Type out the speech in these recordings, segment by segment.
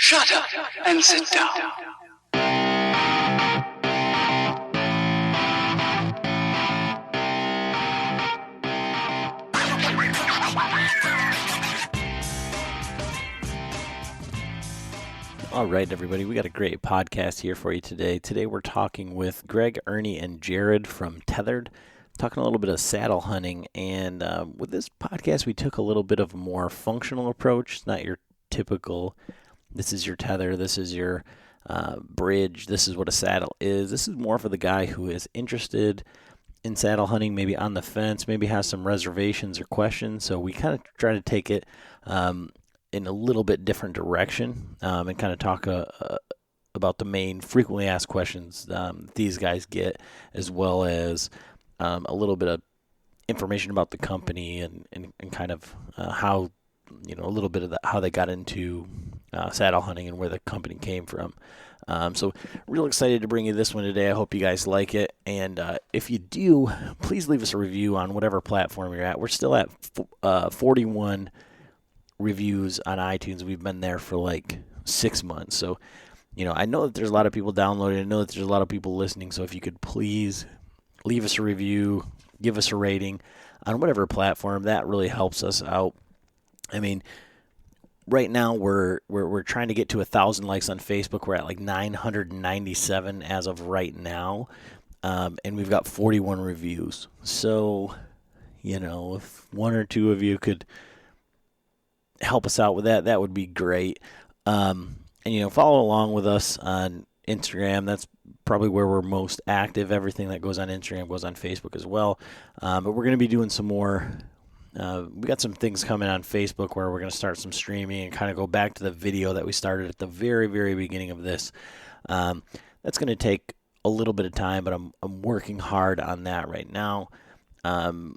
Shut up and sit down. All right, everybody, we got a great podcast here for you today. Today we're talking with Greg, Ernie, and Jared from Tethrd, talking a little bit of saddle hunting. And with this podcast, we took a little bit of a more functional approach. It's not your typical, this is your tether, this is your bridge, this is what a saddle is. This is more for the guy who is interested in saddle hunting, maybe on the fence, maybe has some reservations or questions. So we kind of try to take it in a little bit different direction and kind of talk about the main frequently asked questions these guys get, as well as a little bit of information about the company and kind of how, a little bit of how they got into saddle hunting and where the company came from. So real excited to bring you this one today. I hope you guys like it. And if you do, please leave us a review on whatever platform you're at. We're still at 41 reviews on iTunes. We've been there for like 6 months. So, I know that there's a lot of people downloading. I know that there's a lot of people listening. So if you could please leave us a review, give us a rating on whatever platform, that really helps us out. I mean, right now we're trying to get to 1,000 likes on Facebook. We're at like 997 as of right now. And we've got 41 reviews. So, if one or two of you could help us out with that, that would be great. And follow along with us on Instagram. That's probably where we're most active. Everything that goes on Instagram goes on Facebook as well. But we're going to be doing some more. We got some things coming on Facebook where we're going to start some streaming and kind of go back to the video that we started at the very, very beginning of this. That's going to take a little bit of time, but I'm working hard on that right now. Thank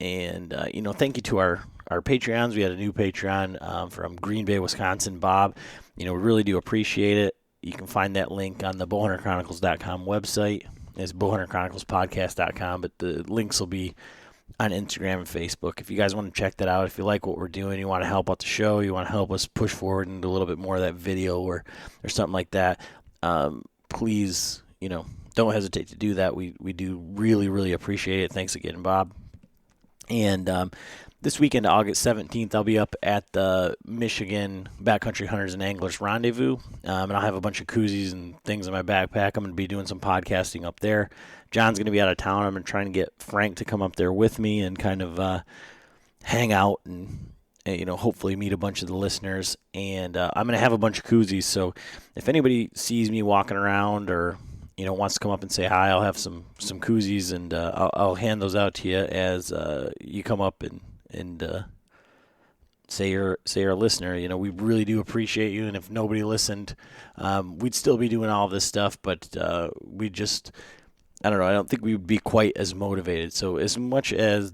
you to our Patreons. We had a new Patreon from Green Bay, Wisconsin, Bob. We really do appreciate it. You can find that link on the bowhunterchronicles.com website. It's bowhunterchroniclespodcast.com, but the links will be on Instagram and Facebook. If you guys want to check that out, if you like what we're doing, you want to help out the show, you want to help us push forward and do a little bit more of that video or something like that, please, don't hesitate to do that. We do really, really appreciate it. Thanks again, Bob. And this weekend, August 17th, I'll be up at the Michigan Backcountry Hunters and Anglers Rendezvous, and I'll have a bunch of koozies and things in my backpack. I'm going to be doing some podcasting up there. John's going to be out of town. I'm going to try and get Frank to come up there with me and kind of hang out and hopefully meet a bunch of the listeners. And I'm going to have a bunch of koozies, so if anybody sees me walking around or wants to come up and say hi, I'll have some koozies, and I'll hand those out to you as you come up and say you're a listener. We really do appreciate you, and if nobody listened, we'd still be doing all this stuff, but we just, I don't know, I don't think we would be quite as motivated. So as much as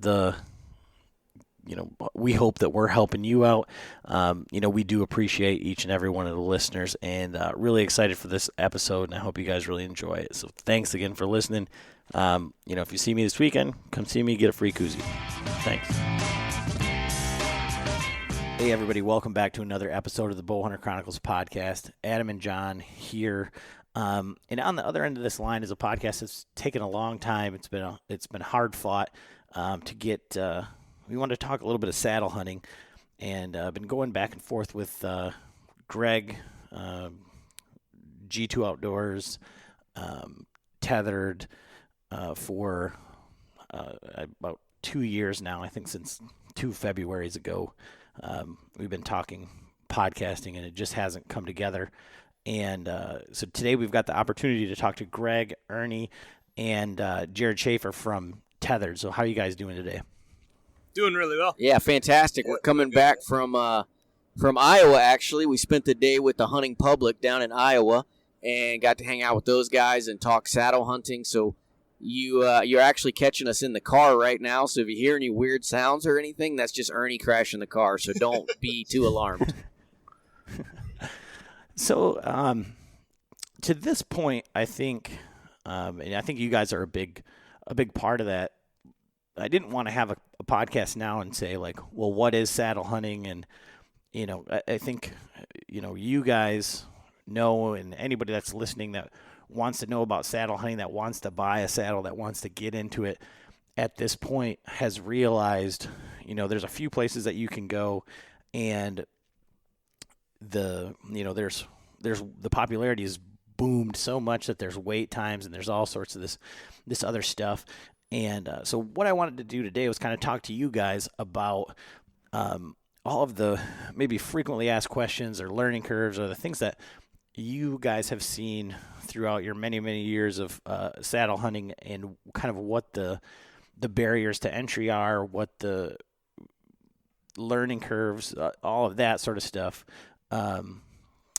we hope that we're helping you out. We do appreciate each and every one of the listeners, and really excited for this episode, and I hope you guys really enjoy it. So thanks again for listening. If you see me this weekend, come see me, get a free koozie. Thanks. Hey, everybody. Welcome back to another episode of the Bowhunter Chronicles podcast. Adam and John here. And on the other end of this line is a podcast that's taken a long time. It's been hard fought to get. We wanted to talk a little bit of saddle hunting, and I've been going back and forth with Greg, G2 Outdoors, Tethrd for about 2 years now. I think since 2 Februaries ago, we've been talking podcasting, and it just hasn't come together. And so today we've got the opportunity to talk to Greg, Ernie, and Jared Shaffer from Tethrd. So how are you guys doing today? Doing really well. Yeah, fantastic. We're coming back from Iowa, actually. We spent the day with the hunting public down in Iowa and got to hang out with those guys and talk saddle hunting. So you're actually catching us in the car right now. So if you hear any weird sounds or anything, that's just Ernie crashing the car. So don't be too alarmed. So to this point, I think, and I think you guys are a big part of that. I didn't want to have a podcast now and say, like, well, what is saddle hunting? And I think, you guys know, and anybody that's listening that wants to know about saddle hunting, that wants to buy a saddle, that wants to get into it at this point has realized, there's a few places that you can go, and there's the popularity has boomed so much that there's wait times and there's all sorts of this other stuff. And so what I wanted to do today was kind of talk to you guys about all of the maybe frequently asked questions or learning curves or the things that you guys have seen throughout your many, many years of saddle hunting, and kind of what the barriers to entry are, what the learning curves, all of that sort of stuff.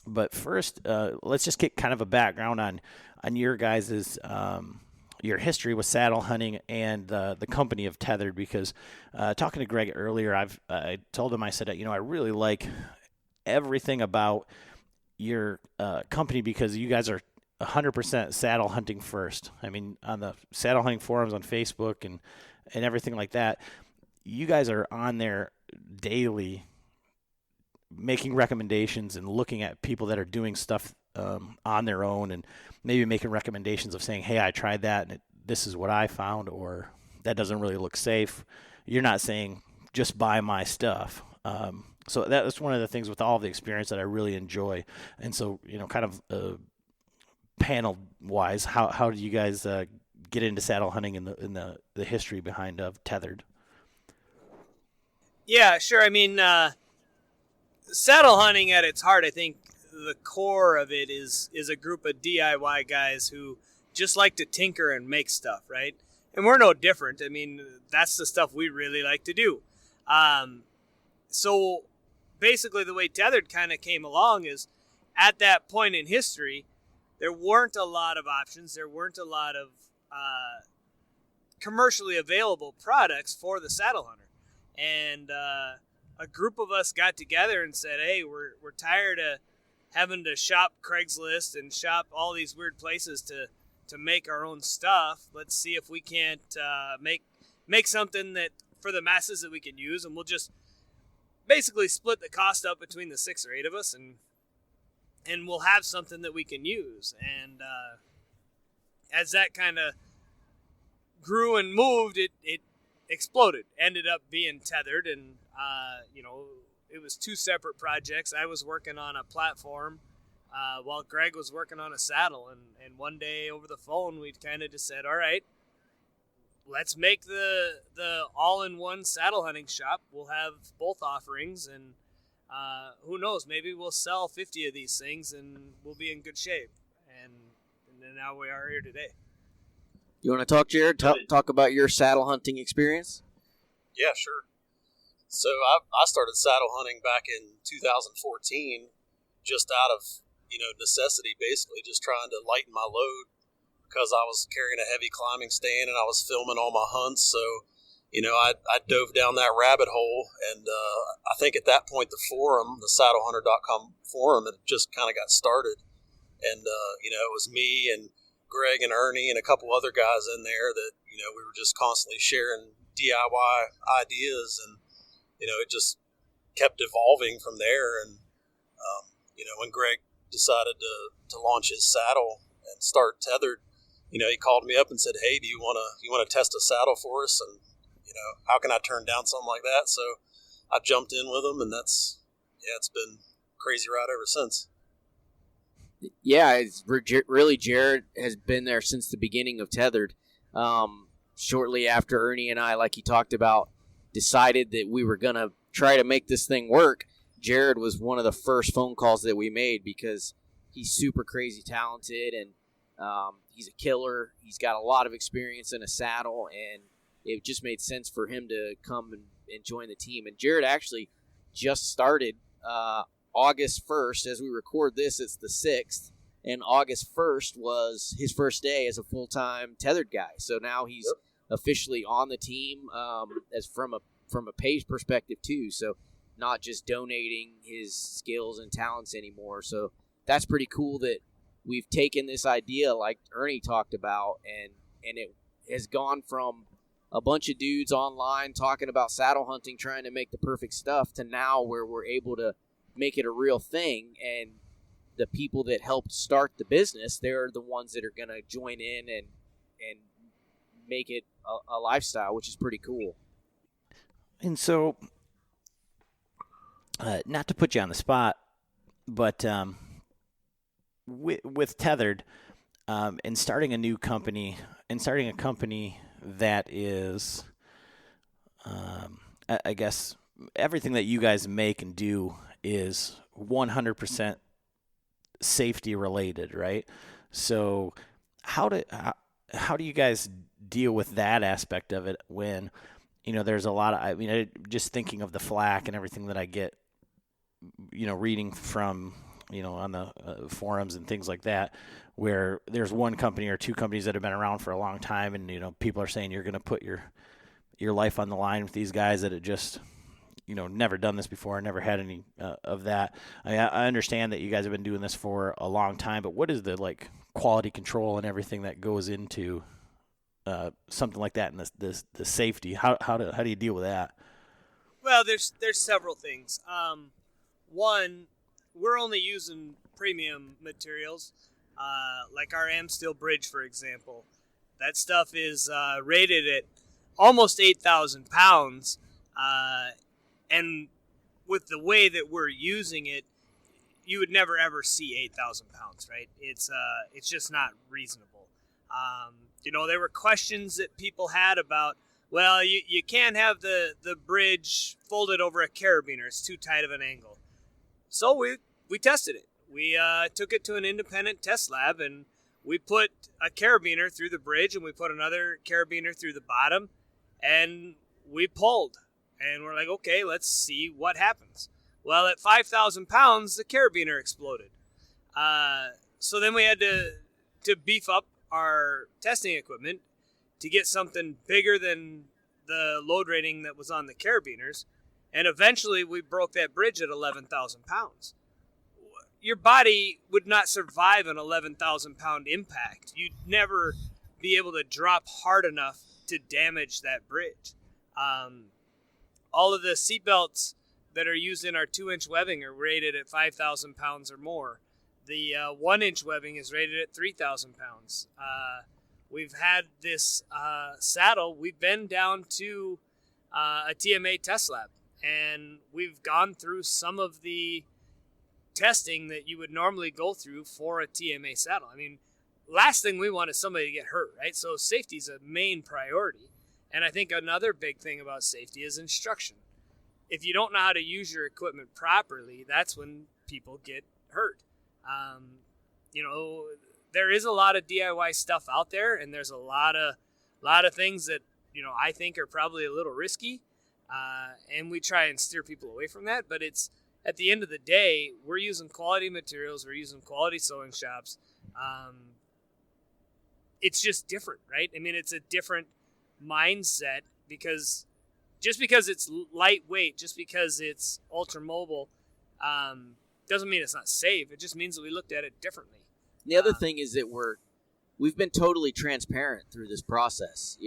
But first, let's just get kind of a background on your guys' your history with saddle hunting and the company of Tethrd, because talking to Greg earlier, I told him, I said, I really like everything about your company, because you guys are 100% saddle hunting first. I mean, on the saddle hunting forums on Facebook and everything like that, you guys are on there daily making recommendations and looking at people that are doing stuff on their own, and maybe making recommendations of saying, hey, I tried that and this is what I found, or that doesn't really look safe. You're not saying just buy my stuff. So that's one of the things with all the experience that I really enjoy. And so, kind of panel wise, how do you guys get into saddle hunting and the history behind Tethrd? Yeah, sure. I mean, saddle hunting at its heart, I think the core of it is a group of DIY guys who just like to tinker and make stuff, right? And we're no different. I mean, that's the stuff we really like to do. So basically the way Tethrd kind of came along is, at that point in history, there weren't a lot of options. There weren't a lot of commercially available products for the saddle hunter. And a group of us got together and said, hey, we're tired of having to shop Craigslist and shop all these weird places to make our own stuff. Let's see if we can't make something that for the masses that we can use, and we'll just basically split the cost up between the 6 or 8 of us, and we'll have something that we can use. And as that kind of grew and moved, it exploded, ended up being Tethrd. And it was 2 separate projects. I was working on a platform while Greg was working on a saddle, and one day over the phone we kind of just said, all right, let's make the all-in-one saddle hunting shop. We'll have both offerings, and who knows, maybe we'll sell 50 of these things and we'll be in good shape. And then now we are here today. You want to talk, Jared? Talk about your saddle hunting experience? Yeah, sure. So I started saddle hunting back in 2014, just out of necessity, basically, just trying to lighten my load, because I was carrying a heavy climbing stand and I was filming all my hunts. So, I dove down that rabbit hole, and I think at that point the forum, the saddlehunter.com forum, had just kind of got started, and it was me and Greg and Ernie and a couple other guys in there that we were just constantly sharing DIY ideas, and it just kept evolving from there. And when Greg decided to launch his saddle and start Tethrd, he called me up and said, hey, do you want to test a saddle for us? And how can I turn down something like that? So I jumped in with him, and it's been a crazy ride ever since. Yeah, it's really, Jared has been there since the beginning of Tethrd. Shortly after Ernie and I, like he talked about, decided that we were going to try to make this thing work, Jared was one of the first phone calls that we made, because he's super crazy talented, and he's a killer. He's got a lot of experience in a saddle, and it just made sense for him to come and join the team. And Jared actually just started August 1st. As we record this, it's the 6th, and August 1st was his first day as a full-time Tethrd guy. So now he's officially on the team, as from a pay perspective too. So not just donating his skills and talents anymore. So that's pretty cool that we've taken this idea, like Ernie talked about, and it has gone from a bunch of dudes online talking about saddle hunting, trying to make the perfect stuff, to now where we're able to make it a real thing. And the people that helped start the business, they're the ones that are going to join in and make it a lifestyle, which is pretty cool. And so, not to put you on the spot, but with Tethrd, and starting a new company, and starting a company that is, I guess, everything that you guys make and do is 100% safety related, right? So how do you guys deal with that aspect of it when, there's a lot of, just thinking of the flack and everything that I get, reading from, on the forums and things like that, where there's one company or two companies that have been around for a long time, and, people are saying you're going to put your life on the line with these guys that have just, never done this before, never had any of that. I understand that you guys have been doing this for a long time, but what is the quality control and everything that goes into something like that, and the safety? How do you deal with that? Well, there's several things. One, we're only using premium materials, like our Amsteel bridge, for example. That stuff is rated at almost 8,000 pounds, and with the way that we're using it, you would never ever see 8,000 pounds, right? It's just not reasonable. There were questions that people had about, well, you can't have the bridge folded over a carabiner. It's too tight of an angle. So we tested it. We took it to an independent test lab, and we put a carabiner through the bridge, and we put another carabiner through the bottom, and we pulled. And we're like, okay, let's see what happens. Well, at 5,000 pounds, the carabiner exploded. So then we had to beef up our testing equipment to get something bigger than the load rating that was on the carabiners. And eventually we broke that bridge at 11,000 pounds. Your body would not survive an 11,000 pound impact. You'd never be able to drop hard enough to damage that bridge. All of the seatbelts that are used in our 2-inch webbing are rated at 5,000 pounds or more. The 1-inch webbing is rated at 3,000 pounds. We've had this saddle. We've been down to a TMA test lab, and we've gone through some of the testing that you would normally go through for a TMA saddle. I mean, last thing we want is somebody to get hurt, right? So safety is a main priority. And I think another big thing about safety is instruction. If you don't know how to use your equipment properly, that's when people get hurt. There is a lot of DIY stuff out there, and there's a lot of things that, I think are probably a little risky. And we try and steer people away from that. But it's, at the end of the day, we're using quality materials. We're using quality sewing shops. It's just different, right? I mean, it's a different mindset, because just because it's lightweight, just because it's ultra mobile, doesn't mean it's not safe. It just means that we looked at it differently. The other thing is that we've been totally transparent through this process.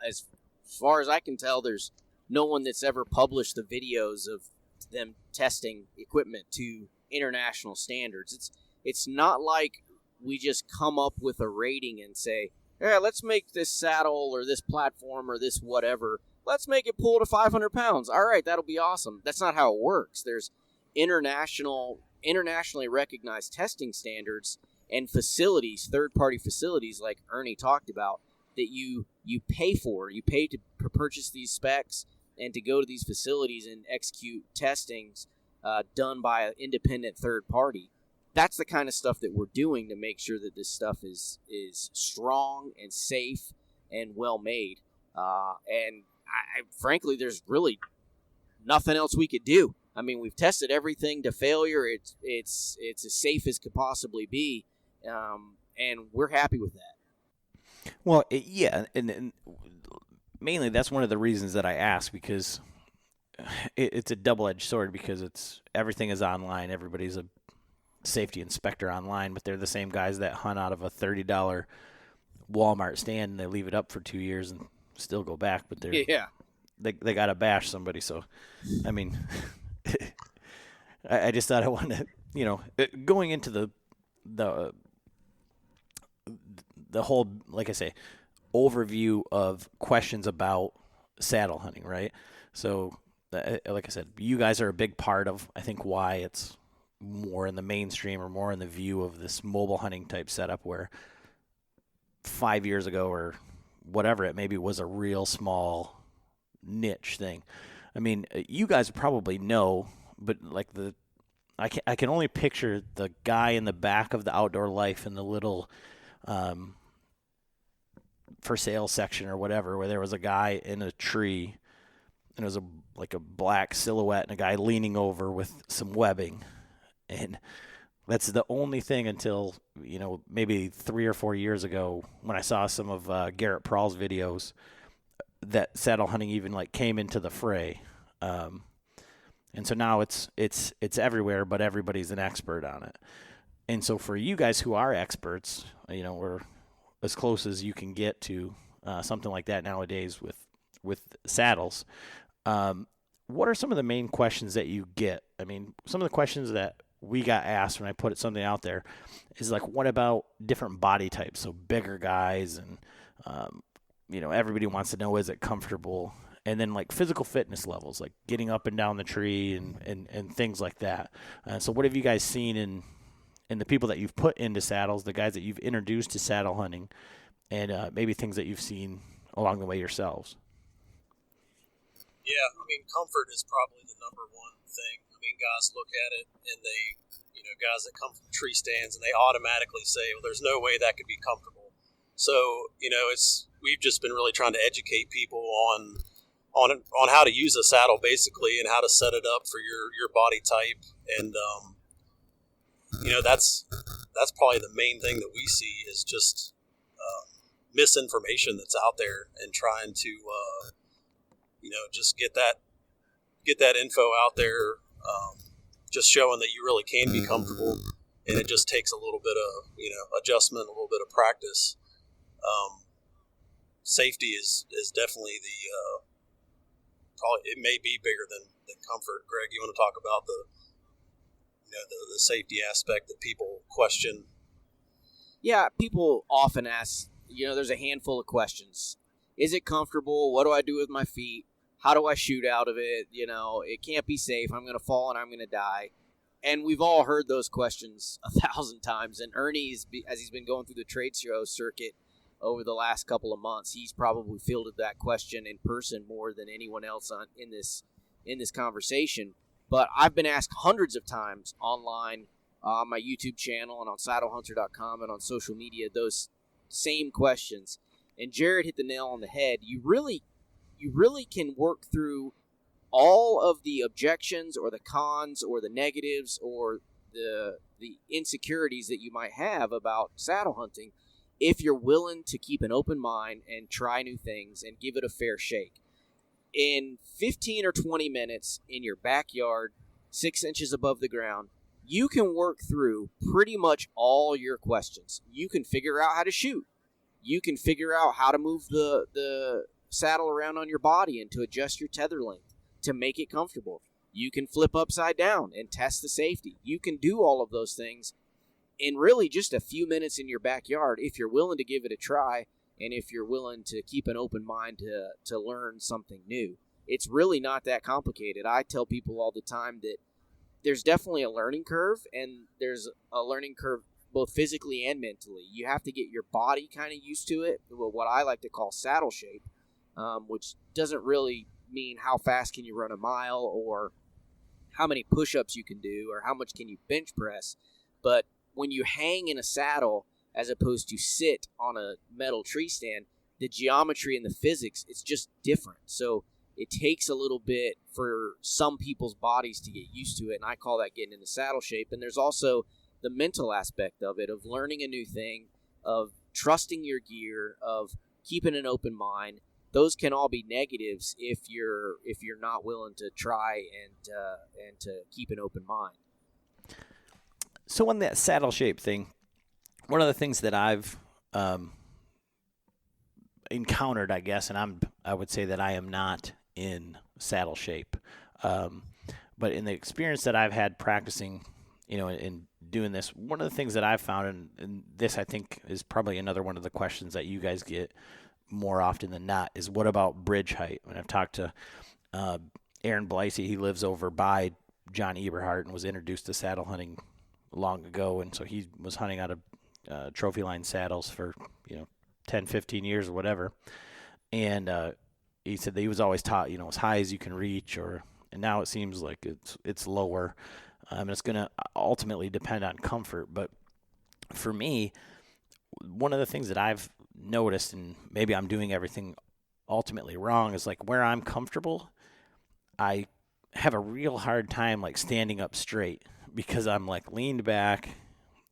As far as I can tell, there's no one that's ever published the videos of them testing equipment to international standards. It's not like we just come up with a rating and say, yeah, let's make this saddle or this platform or this whatever, let's make it pull to 500 pounds. All right, that'll be awesome. That's not how it works. There's internationally recognized testing standards and facilities, third-party facilities like Ernie talked about, that you pay for. You pay to purchase these specs and to go to these facilities and execute testings done by an independent third party. That's the kind of stuff that we're doing to make sure that this stuff is strong and safe and well made. And frankly, there's really nothing else we could do. I mean, we've tested everything to failure. It's as safe as could possibly be, and we're happy with that. Well, yeah, and mainly that's one of the reasons that I ask, because it's a double-edged sword, because everything is online. Everybody's a safety inspector online, but they're the same guys that hunt out of a $30 Walmart stand, and they leave it up for 2 years and still go back, but they got to bash somebody. So, I mean, I just thought I wanted to, going into the whole, like I say, overview of questions about saddle hunting, right? So, like I said, you guys are a big part of, I think, why it's more in the mainstream or more in the view of this mobile hunting type setup, where 5 years ago or whatever it maybe was a real small niche thing. I mean, you guys probably know, but like I can only picture the guy in the back of the Outdoor Life in the little for sale section or whatever, where there was a guy in a tree and it was like a black silhouette and a guy leaning over with some webbing. And that's the only thing until, maybe 3 or 4 years ago when I saw some of Garrett Prahl's videos that saddle hunting even like came into the fray. And so now it's everywhere, but everybody's an expert on it. And so for you guys who are experts, we're as close as you can get to something like that nowadays with saddles. What are some of the main questions that you get? I mean, some of the questions that we got asked when I put something out there is like, what about different body types? So bigger guys and, everybody wants to know, is it comfortable? And then like physical fitness levels, like getting up and down the tree and things like that. So what have you guys seen in the people that you've put into saddles, the guys that you've introduced to saddle hunting, and maybe things that you've seen along the way yourselves? Yeah, I mean, comfort is probably the number one thing. I mean, guys look at it and they, guys that come from tree stands and they automatically say, well, there's no way that could be comfortable. So, we've just been really trying to educate people on how to use a saddle basically and how to set it up for your body type. And, that's probably the main thing that we see is just misinformation that's out there and trying to, just get that info out there, just showing that you really can be comfortable. And it just takes a little bit of, adjustment, a little bit of practice. Safety is definitely probably, it may be bigger than comfort. Greg, you want to talk about the safety aspect that people question? Yeah, people often ask, there's a handful of questions. Is it comfortable? What do I do with my feet? How do I shoot out of it? It can't be safe. I'm going to fall and I'm going to die. And we've all heard those questions 1,000 times. And Ernie, as he's been going through the trade show circuit over the last couple of months, he's probably fielded that question in person more than anyone else in this conversation. But I've been asked hundreds of times online, on my YouTube channel and on saddlehunter.com and on social media, those same questions. And Jared hit the nail on the head. You really can work through all of the objections or the cons or the negatives or the insecurities that you might have about saddle hunting if you're willing to keep an open mind and try new things and give it a fair shake. In 15 or 20 minutes in your backyard, 6 inches above the ground, you can work through pretty much all your questions. You can figure out how to shoot. You can figure out how to move the saddle around on your body and to adjust your tether length to make it comfortable. You can flip upside down and test the safety. You can do all of those things in really just a few minutes in your backyard if you're willing to give it a try and if you're willing to keep an open mind to learn something new. It's really not that complicated. I tell people all the time that there's definitely a learning curve, and there's a learning curve both physically and mentally. You have to get your body kind of used to it, what I like to call saddle shape, which doesn't really mean how fast can you run a mile or how many push-ups you can do or how much can you bench press. But when you hang in a saddle as opposed to sit on a metal tree stand, the geometry and the physics, it's just different. So it takes a little bit for some people's bodies to get used to it, and I call that getting into saddle shape. And there's also the mental aspect of it, of learning a new thing, of trusting your gear, of keeping an open mind. Those can all be negatives if you're not willing to try and to keep an open mind. So on that saddle shape thing, one of the things that I've encountered, I guess, and I would say that I am not in saddle shape, But in the experience that I've had practicing, in doing this, one of the things that I've found, and this I think is probably another one of the questions that you guys get more often than not, is what about bridge height? When I've talked to Aaron Blicey, he lives over by John Eberhart and was introduced to saddle hunting long ago, and so he was hunting out of trophy line saddles for 10, 15 years or whatever, and he said that he was always taught as high as you can reach, and now it seems like it's lower. It's going to ultimately depend on comfort, but for me, one of the things that I've noticed, and maybe I'm doing everything ultimately wrong, is like where I'm comfortable, I have a real hard time like standing up straight because I'm like leaned back,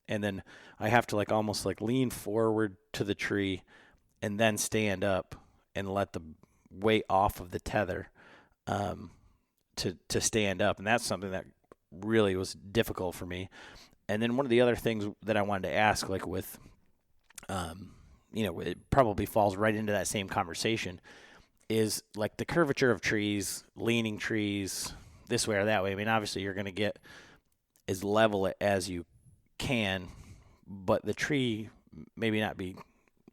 and then I have to like almost like lean forward to the tree and then stand up and let the weight off of the tether to stand up. And that's something that really was difficult for me. And then one of the other things that I wanted to ask, like with, it probably falls right into that same conversation, is like the curvature of trees, leaning trees this way or that way. I mean, obviously you're going to get as level as you can, but the tree maybe not be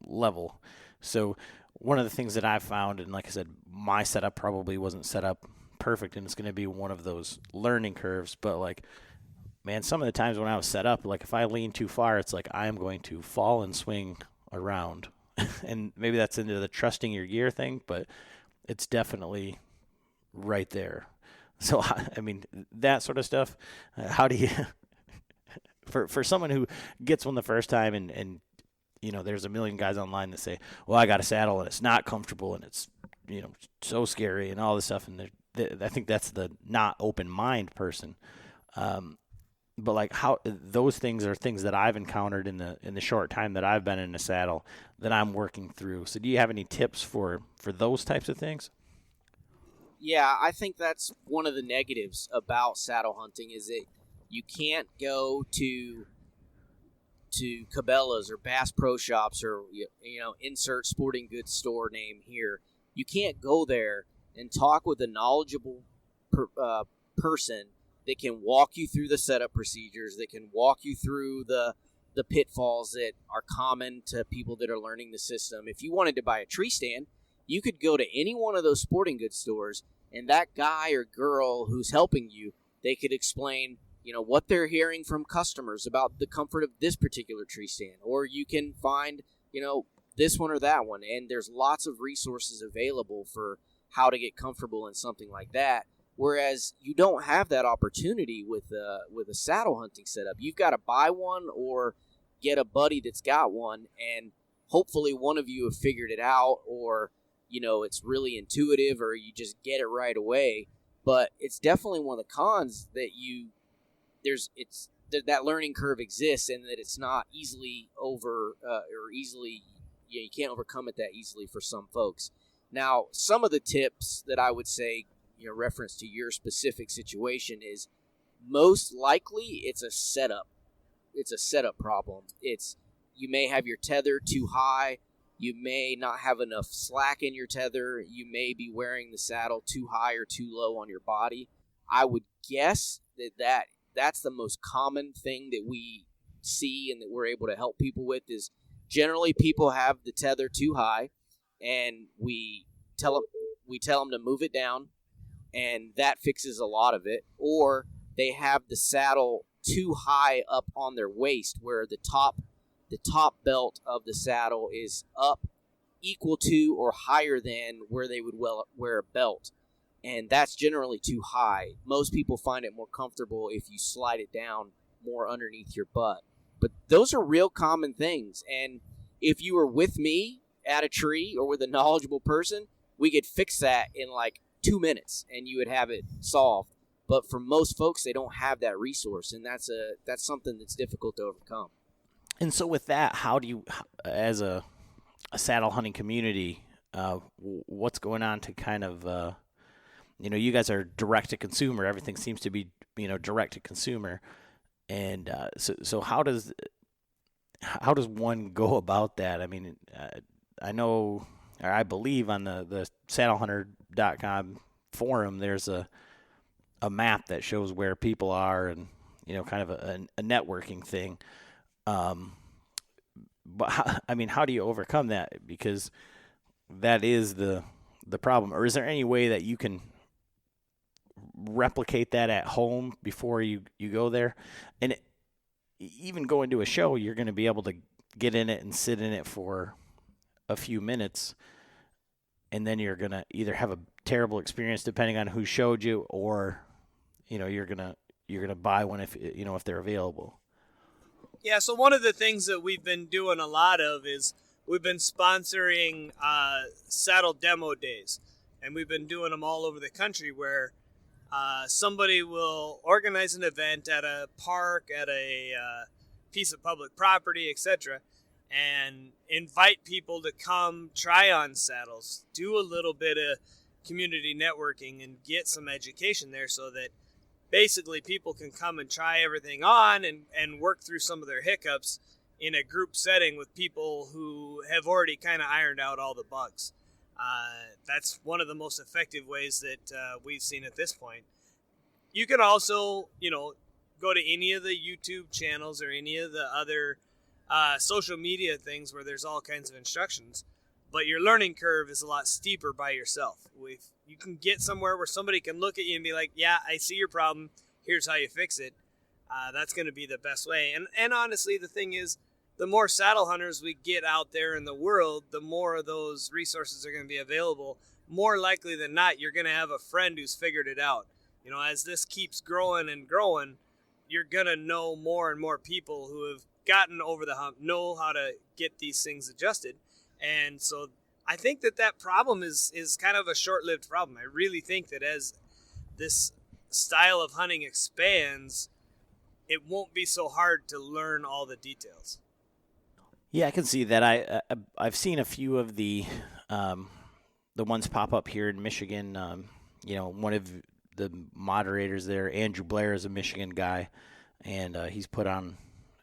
level. So one of the things that I've found, and like I said, my setup probably wasn't set up perfect, and it's going to be one of those learning curves, but like, man, some of the times when I was set up, like if I lean too far, it's like I'm going to fall and swing around. And maybe that's into the trusting your gear thing, but it's definitely right there. So, I mean, that sort of stuff, how do you, for someone who gets one the first time and there's a million guys online that say, well, I got a saddle and it's not comfortable and it's, so scary and all this stuff. And I think that's the not open mind person. But like how those things are things that I've encountered in the short time that I've been in a saddle that I'm working through. So do you have any tips for those types of things? Yeah, I think that's one of the negatives about saddle hunting is that you can't go to Cabela's or Bass Pro Shops or insert sporting goods store name here. You can't go there and talk with a knowledgeable person that can walk you through the setup procedures, that can walk you through the pitfalls that are common to people that are learning the system. If you wanted to buy a tree stand, you could go to any one of those sporting goods stores, and that guy or girl who's helping you, they could explain, what they're hearing from customers about the comfort of this particular tree stand. Or you can find, this one or that one, and there's lots of resources available for how to get comfortable in something like that. Whereas you don't have that opportunity with a saddle hunting setup. You've got to buy one or get a buddy that's got one, and hopefully one of you have figured it out, or it's really intuitive, or you just get it right away. But it's definitely one of the cons that that learning curve exists, and that it's not easily you can't overcome it that easily for some folks. Now, some of the tips that I would say, reference to your specific situation, is most likely it's a setup. It's a setup problem. You may have your tether too high. You may not have enough slack in your tether. You may be wearing the saddle too high or too low on your body. I would guess that's the most common thing that we see and that we're able to help people with, is generally people have the tether too high, and we tell them to move it down, and that fixes a lot of it. Or they have the saddle too high up on their waist, where the top belt of the saddle is up equal to or higher than where they would wear a belt, and that's generally too high. Most people find it more comfortable if you slide it down more underneath your butt. But those are real common things, and if you were with me at a tree or with a knowledgeable person, we could fix that in like 2 minutes and you would have it solved. But for most folks, they don't have that resource, and that's something that's difficult to overcome. And so with that, how do you, as a saddle hunting community, what's going on to kind of, you guys are direct to consumer. Everything seems to be, direct to consumer. And so how does one go about that? I mean, I know, or I believe on the saddlehunter.com forum, there's a a map that shows where people are, and kind of a networking thing. But how do you overcome that? Because that is the problem. Or is there any way that you can replicate that at home before you go there? And even going to a show, you're going to be able to get in it and sit in it for a few minutes, and then you're going to either have a terrible experience depending on who showed you, or you're going to buy one if they're available. Yeah, so one of the things that we've been doing a lot of is we've been sponsoring saddle demo days, and we've been doing them all over the country where somebody will organize an event at a park, at a piece of public property, etc., and invite people to come try on saddles, do a little bit of community networking, and get some education there so that basically people can come and try everything on and work through some of their hiccups in a group setting with people who have already kind of ironed out all the bugs. That's one of the most effective ways that we've seen at this point. You can also, go to any of the YouTube channels or any of the other social media things where there's all kinds of instructions, but your learning curve is a lot steeper by yourself. You can get somewhere where somebody can look at you and be like, yeah, I see your problem. Here's how you fix it. That's going to be the best way. And honestly, the thing is, the more saddle hunters we get out there in the world, the more of those resources are going to be available. More likely than not, you're going to have a friend who's figured it out. As this keeps growing and growing, you're going to know more and more people who have gotten over the hump, know how to get these things adjusted. And so I think that problem is kind of a short-lived problem. I really think that as this style of hunting expands, it won't be so hard to learn all the details. Yeah, I can see that. I've seen a few of the ones pop up here in Michigan. One of the moderators there, Andrew Blair, is a Michigan guy, and he's put on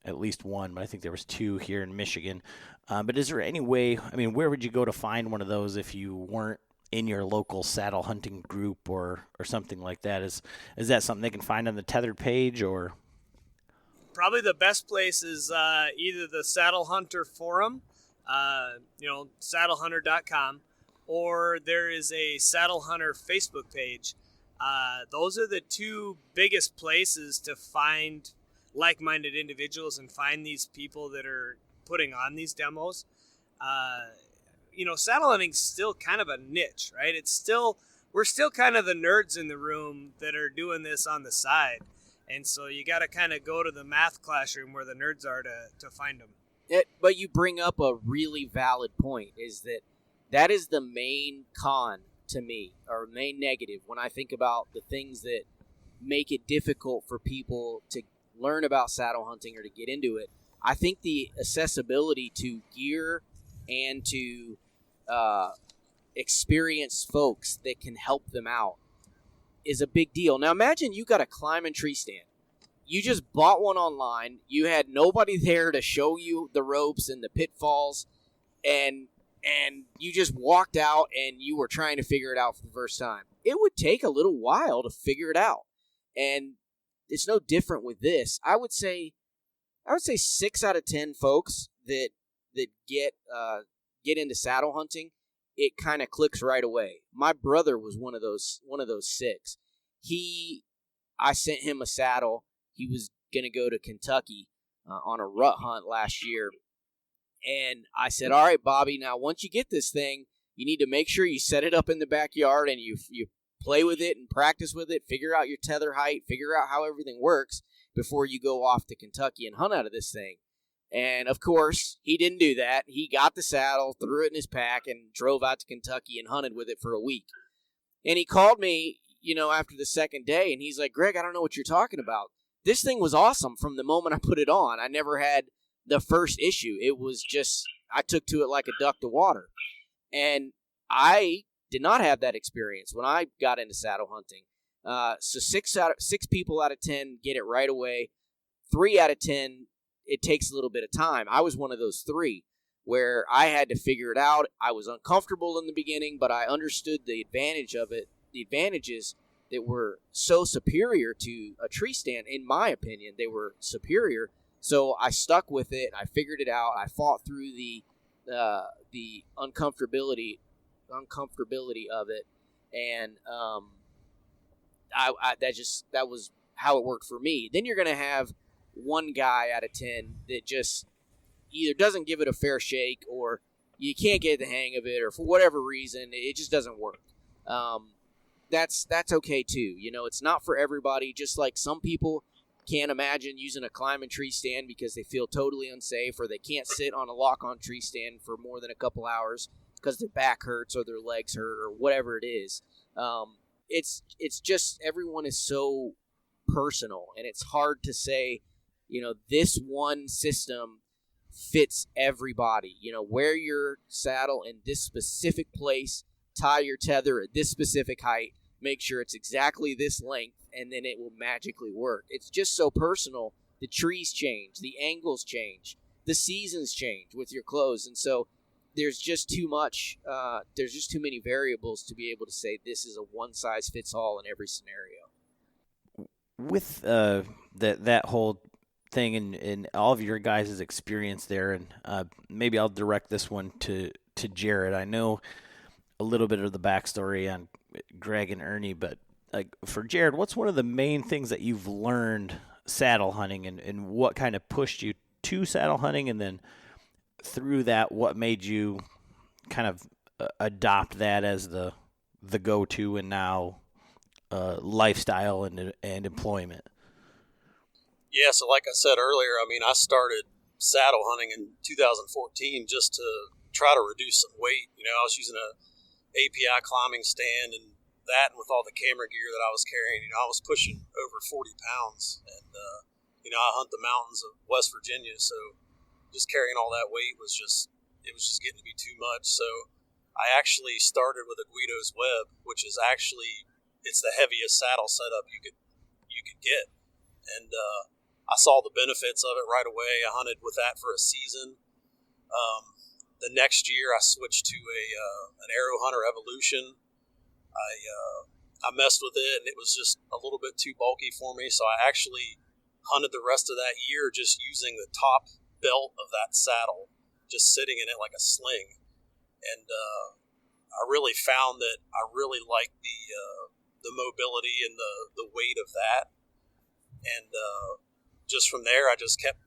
at least one, but I think there was two here in Michigan. But is there any way, where would you go to find one of those if you weren't in your local saddle hunting group or something like that? Is that something they can find on the Tethrd page, or? Probably the best place is either the Saddle Hunter forum, saddlehunter.com, or there is a Saddle Hunter Facebook page. Those are the two biggest places to find like-minded individuals and find these people that are putting on these demos. Saddle hunting's still kind of a niche, right? We're still kind of the nerds in the room that are doing this on the side. And so you got to kind of go to the math classroom where the nerds are to find them. But you bring up a really valid point, is that is the main con to me, or main negative, when I think about the things that make it difficult for people to learn about saddle hunting or to get into it. I think the accessibility to gear and to experienced folks that can help them out is a big deal. Now imagine you got a climbing tree stand. You just bought one online. You had nobody there to show you the ropes and the pitfalls, and you just walked out and you were trying to figure it out for the first time. It would take a little while to figure it out. And it's no different with this. I would say 6 out of 10 folks that get into saddle hunting, it kind of clicks right away. My brother was one of those 6. I sent him a saddle. He was going to go to Kentucky on a rut hunt last year. And I said, all right, Bobby, now once you get this thing, you need to make sure you set it up in the backyard and you play with it and practice with it, figure out your tether height, figure out how everything works before you go off to Kentucky and hunt out of this thing. And, of course, he didn't do that. He got the saddle, threw it in his pack, and drove out to Kentucky and hunted with it for a week. And he called me, after the second day, and he's like, Greg, I don't know what you're talking about. This thing was awesome from the moment I put it on. I never had the first issue. It was just, I took to it like a duck to water. And I did not have that experience when I got into saddle hunting. So 6 people out of 10 get it right away. 3 out of 10, it takes a little bit of time. I was one of those 3 where I had to figure it out. I was uncomfortable in the beginning, but I understood the advantage of it, the advantages that were so superior to a tree stand. In my opinion, they were superior. So I stuck with it. I figured it out. I fought through the uncomfortability of it, and that was how it worked for me. Then you're gonna have one guy out of 10 that just either doesn't give it a fair shake, or you can't get the hang of it, or for whatever reason it just doesn't work. That's okay too. It's not for everybody. Just like some people can't imagine using a climbing tree stand because they feel totally unsafe, or they can't sit on a lock-on tree stand for more than a couple hours because their back hurts or their legs hurt or whatever it is. It's just everyone is so personal, and it's hard to say, this one system fits everybody. Wear your saddle in this specific place, tie your tether at this specific height, make sure it's exactly this length, and then it will magically work. It's just so personal. The trees change, the angles change, the seasons change with your clothes, and so there's just too much. There's just too many variables to be able to say this is a one-size-fits-all in every scenario. With that whole thing and all of your guys' experience there, and maybe I'll direct this one to Jared. I know a little bit of the backstory on Greg and Ernie, but for Jared, what's one of the main things that you've learned saddle hunting, and what kind of pushed you to saddle hunting, and then through that, what made you kind of adopt that as the go-to and now lifestyle and employment? Yeah, so like I said earlier, I started saddle hunting in 2014 just to try to reduce some weight. I was using a API climbing stand, and with all the camera gear that I was carrying, I was pushing over 40 pounds, and I hunt the mountains of West Virginia, so just carrying all that weight was just getting to be too much. So I actually started with a Guido's Web, which is it's the heaviest saddle setup you could get, and I saw the benefits of it right away. I hunted with that for a season. The next year, I switched to an Arrow Hunter Evolution. I messed with it, and it was just a little bit too bulky for me, so I actually hunted the rest of that year just using the top belt of that saddle, just sitting in it like a sling. And I really found that I really liked the mobility and the weight of that. And just from there, I just kept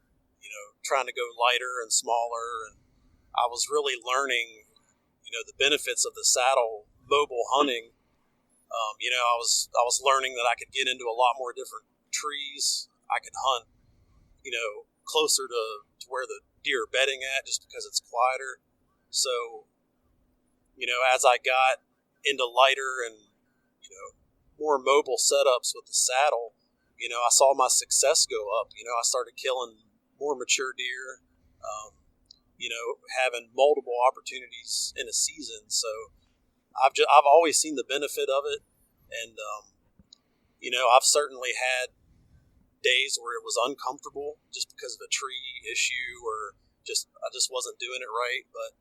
trying to go lighter and smaller, and I was really learning the benefits of the saddle mobile hunting. I was learning that I could get into a lot more different trees. I could hunt closer to where the deer are bedding at, just because it's quieter. So as I got into lighter and more mobile setups with the saddle, I saw my success go up. I started killing more mature deer, having multiple opportunities in a season. So I've always seen the benefit of it, and I've certainly had days where it was uncomfortable just because of a tree issue, or I just wasn't doing it right. But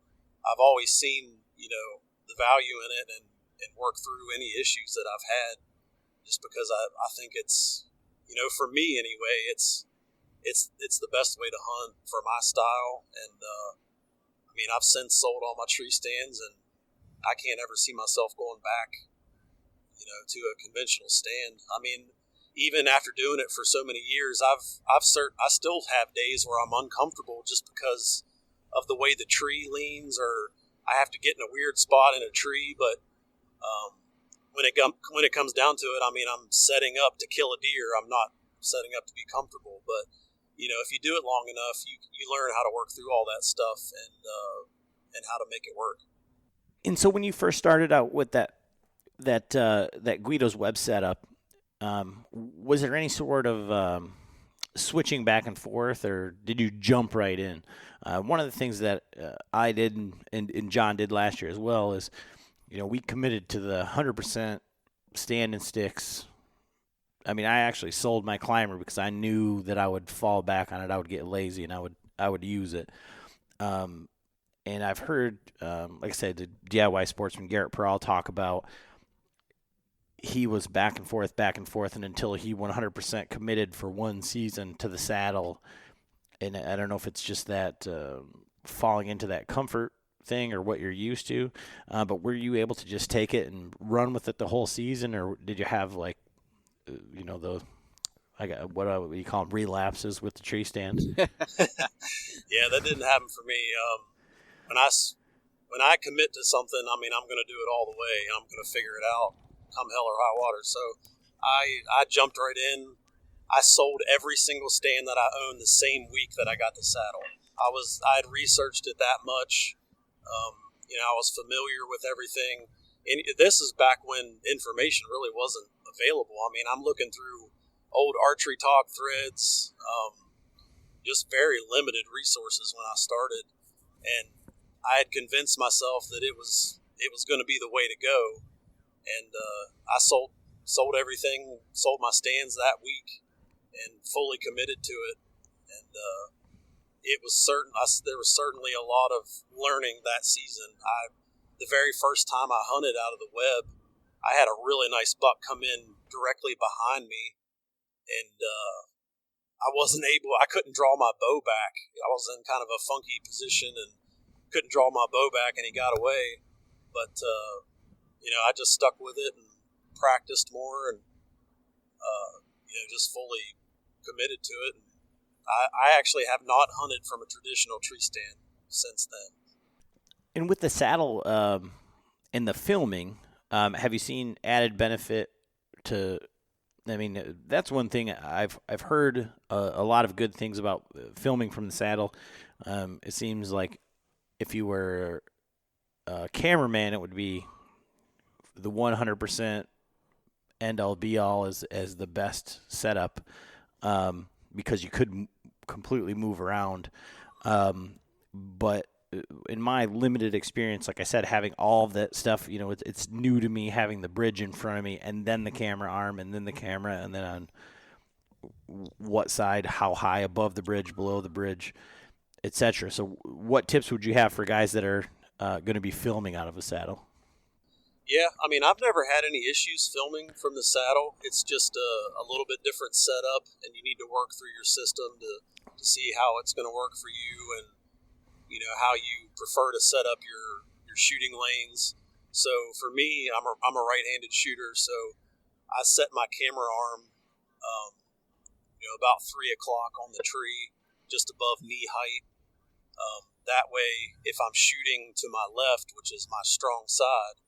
I've always seen the value in it, and work through any issues that I've had, just because I think it's for me anyway, it's the best way to hunt for my style. And I've since sold all my tree stands, and I can't ever see myself going back to a conventional stand. Even after doing it for so many years, I still have days where I'm uncomfortable just because of the way the tree leans, or I have to get in a weird spot in a tree. But when it comes down to it, I'm setting up to kill a deer. I'm not setting up to be comfortable. But if you do it long enough, you learn how to work through all that stuff, and how to make it work. And so when you first started out with that Guido's Web setup, was there any sort of switching back and forth, or did you jump right in? One of the things that I did and John did last year as well is, we committed to the 100% stand and sticks. I actually sold my climber because I knew that I would fall back on it. I would get lazy, and I would use it. And I've heard, like I said, the DIY sportsman Garrett Pearl talk about he was back and forth, and until he 100% committed for one season to the saddle. And I don't know if it's just that falling into that comfort thing or what you're used to, but were you able to just take it and run with it the whole season, or did you have what do you call them, relapses with the tree stand? Yeah, that didn't happen for me. When I commit to something, I mean, I'm going to do it all the way. I'm going to figure it out, come hell or high water. So I jumped right in. I sold every single stand that I owned the same week that I got the saddle. I had researched it that much. I was familiar with everything. And this is back when information really wasn't available. I mean, I'm looking through old archery talk threads, just very limited resources when I started. And I had convinced myself that it was going to be the way to go, and I sold everything, sold my stands that week, and fully committed to it. And it was there was certainly a lot of learning that season. The very first time I hunted out of the web, I had a really nice buck come in directly behind me, and I couldn't draw my bow back. I was in kind of a funky position and couldn't draw my bow back, and he got away. But I just stuck with it and practiced more, and just fully committed to it. And I actually have not hunted from a traditional tree stand since then. And with the saddle and the filming, have you seen added benefit to? I mean, that's one thing I've heard a lot of good things about filming from the saddle. It seems like if you were a cameraman, it would be the 100% end-all be-all as the best setup, because you could completely move around. But in my limited experience, like I said, having all of that stuff, it's new to me, having the bridge in front of me and then the camera arm and then the camera and then on what side, how high above the bridge, below the bridge, etc. So what tips would you have for guys that are going to be filming out of a saddle? Yeah, I mean, I've never had any issues filming from the saddle. It's just a little bit different setup, and you need to work through your system to see how it's going to work for you and, how you prefer to set up your shooting lanes. So for me, I'm a right-handed shooter, so I set my camera arm, about 3 o'clock on the tree, just above knee height. That way, if I'm shooting to my left, which is my strong side,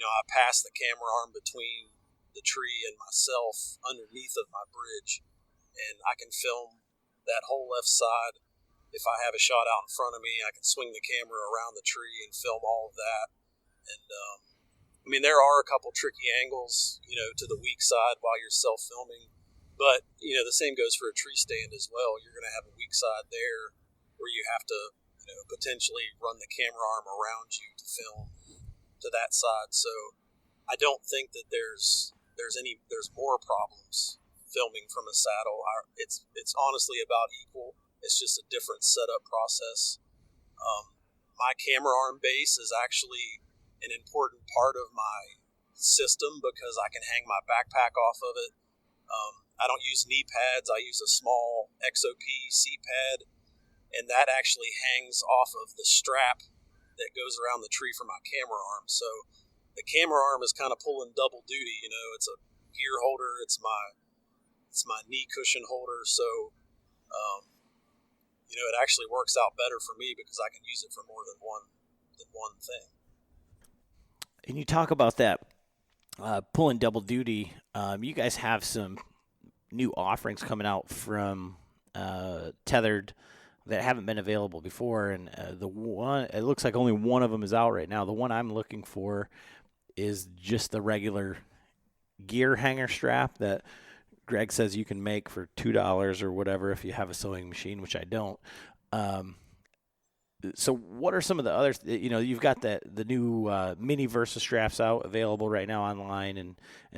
I pass the camera arm between the tree and myself underneath of my bridge, and I can film that whole left side. If I have a shot out in front of me, I can swing the camera around the tree and film all of that. And, there are a couple tricky angles, to the weak side while you're self-filming. But, the same goes for a tree stand as well. You're going to have a weak side there where you have to, potentially run the camera arm around you to film to that side. So I don't think that there's more problems filming from a saddle. It's honestly about equal. It's just a different setup process. My camera arm base is actually an important part of my system because I can hang my backpack off of it. I don't use knee pads. I use a small XOP seat pad, and that actually hangs off of the strap that goes around the tree for my camera arm. So the camera arm is kind of pulling double duty. It's a gear holder. It's my knee cushion holder. So, it actually works out better for me because I can use it for more than one thing. And you talk about that pulling double duty. You guys have some new offerings coming out from Tethrd that haven't been available before, and it looks like only one of them is out right now. The one I'm looking for is just the regular gear hanger strap that Greg says you can make for $2 or whatever if you have a sewing machine, which I don't. So what are some of the others? You've got the new mini Versa straps out available right now online and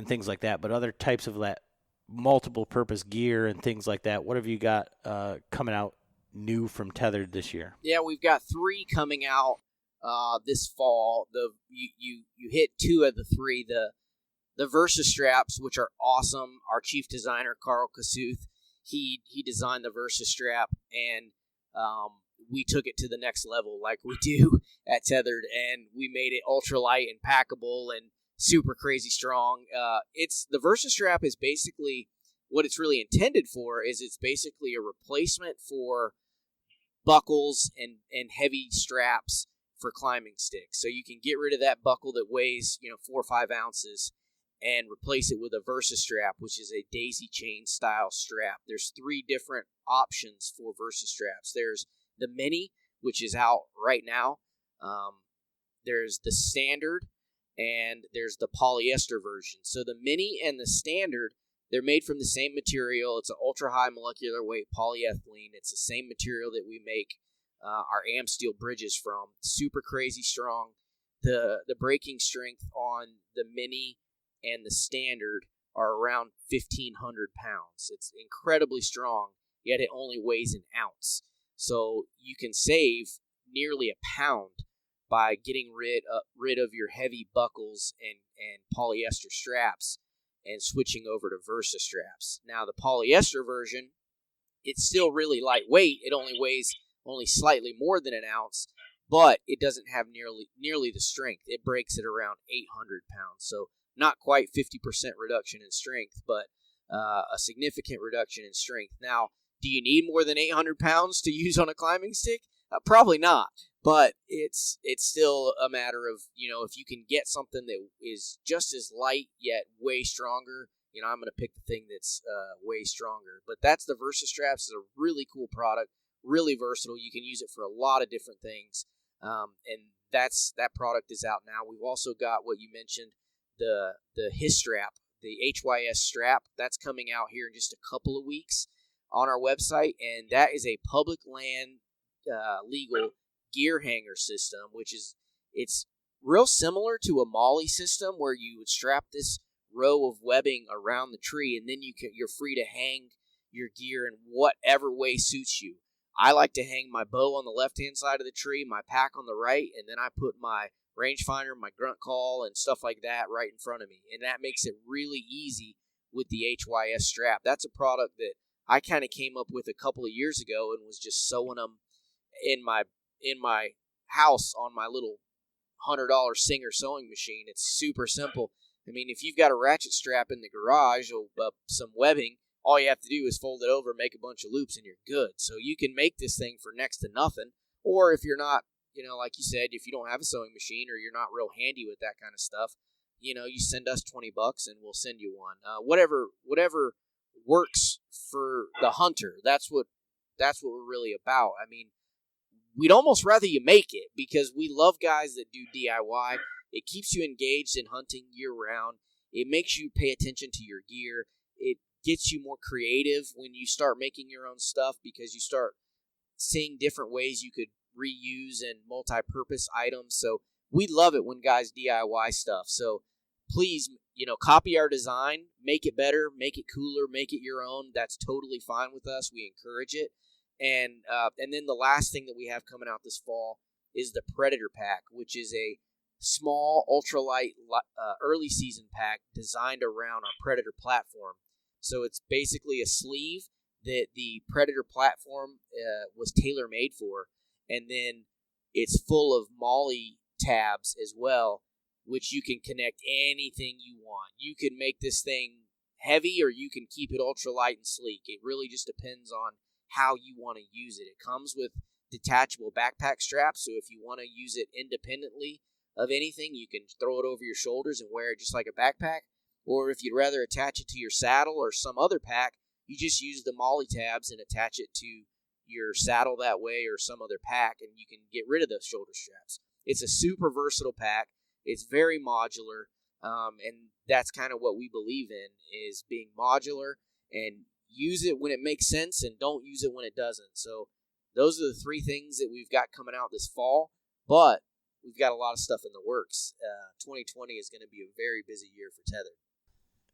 things like that, but other types of that multiple purpose gear and things like that, what have you got coming out new from Tethrd this year? Yeah, we've got 3 coming out this fall. You hit 2 of the 3. the Versa straps, which are awesome. Our chief designer, Carl Kasuth, he designed the Versa strap, and we took it to the next level like we do at Tethrd, and we made it ultralight and packable and super crazy strong. The Versa strap is basically what it's really intended for. Is it's basically a replacement for buckles and heavy straps for climbing sticks. So you can get rid of that buckle that weighs 4 or 5 ounces and replace it with a Versa strap, which is a daisy chain style strap. There's 3 different options for Versa straps. There's the mini, which is out right now. There's the standard, and there's the polyester version. So the mini and the standard, they're made from the same material. It's an ultra-high molecular weight polyethylene. It's the same material that we make our AM steel bridges from. Super crazy strong. The braking strength on the mini and the standard are around 1,500 pounds. It's incredibly strong, yet it only weighs an ounce. So you can save nearly a pound by getting rid of your heavy buckles and polyester straps and switching over to Versa straps. Now, the polyester version, it's still really lightweight. It only weighs slightly more than an ounce, but it doesn't have nearly the strength. It breaks at around 800 pounds. So not quite 50% reduction in strength, but a significant reduction in strength. Now, do you need more than 800 pounds to use on a climbing stick? Probably not, but it's still a matter of, if you can get something that is just as light yet way stronger, I'm going to pick the thing that's way stronger. But that's the Versa straps. It's a really cool product, really versatile. You can use it for a lot of different things, and that product is out now. We've also got what you mentioned, the HIS strap, the HYS strap. That's coming out here in just a couple of weeks on our website, and that is a public land legal gear hanger system, it's real similar to a molly system where you would strap this row of webbing around the tree, and then you're free to hang your gear in whatever way suits you. I like to hang my bow on the left-hand side of the tree, my pack on the right, and then I put my rangefinder, my grunt call, and stuff like that right in front of me, and that makes it really easy with the HYS strap. That's a product that I kind of came up with a couple of years ago and was just sewing them in my house on my little $100 Singer sewing machine. It's super simple. I mean, if you've got a ratchet strap in the garage or some webbing, all you have to do is fold it over, make a bunch of loops, and you're good. So you can make this thing for next to nothing. Or if you're not, like you said, if you don't have a sewing machine or you're not real handy with that kind of stuff, you send us $20 and we'll send you one. Whatever works for the hunter. That's what we're really about. I mean, we'd almost rather you make it because we love guys that do DIY. It keeps you engaged in hunting year-round. It makes you pay attention to your gear. It gets you more creative when you start making your own stuff because you start seeing different ways you could reuse and multi-purpose items. So we love it when guys DIY stuff. So please, copy our design, make it better, make it cooler, make it your own. That's totally fine with us. We encourage it. And then the last thing that we have coming out this fall is the Predator Pack, which is a small, ultralight, early season pack designed around our Predator platform. So it's basically a sleeve that the Predator platform was tailor-made for, and then it's full of molly tabs as well, which you can connect anything you want. You can make this thing heavy or you can keep it ultralight and sleek. It really just depends on how you want to use it. It comes with detachable backpack straps, so if you want to use it independently of anything, you can throw it over your shoulders and wear it just like a backpack. Or if you'd rather attach it to your saddle or some other pack, you just use the molly tabs and attach it to your saddle that way or some other pack, and you can get rid of those shoulder straps. It's a super versatile pack. It's very modular, and that's kind of what we believe in, is being modular and use it when it makes sense and don't use it when it doesn't. So those are the 3 things that we've got coming out this fall, but we've got a lot of stuff in the works. 2020 is going to be a very busy year for Tethrd.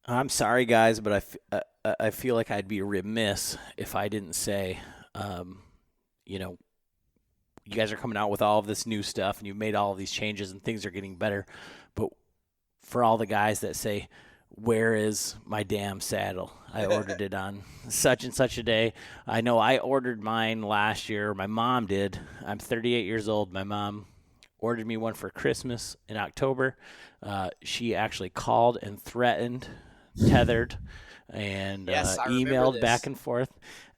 I'm sorry, guys, but I feel like I'd be remiss if I didn't say, you guys are coming out with all of this new stuff, and you've made all of these changes, and things are getting better. But for all the guys that say, where is my damn saddle? I ordered it on such and such a day. I know I ordered mine last year. My mom did. I'm 38 years old. My mom ordered me one for Christmas in October. She actually called and threatened Tethrd and Yes, I remember emailed this. back and forth.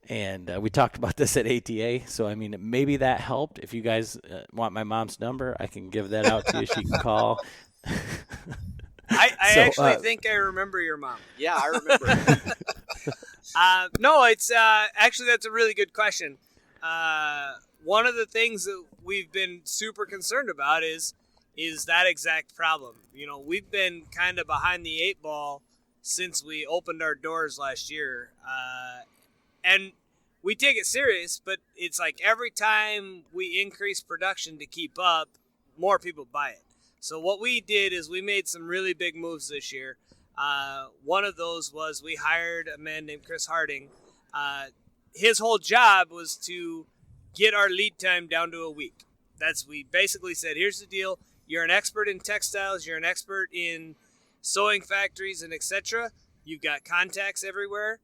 And we talked about this at ATA. So, I mean, maybe that helped. If you guys want my mom's number, I can give that out to you. She can call. I So, actually think I remember your mom. Yeah, I remember. No, it's actually that's a really good question. One of the things that we've been super concerned about is that exact problem. You know, we've been kind of behind the eight ball since we opened our doors last year, and we take it serious. But it's like every time we increase production to keep up, more people buy it. So what we did is we made some really big moves this year. One of those was we hired a man named Chris Harding. His whole job was to get our lead time down to a week. We basically said, here's the deal. You're an expert in textiles. You're an expert in sewing factories and etc. You've got contacts everywhere.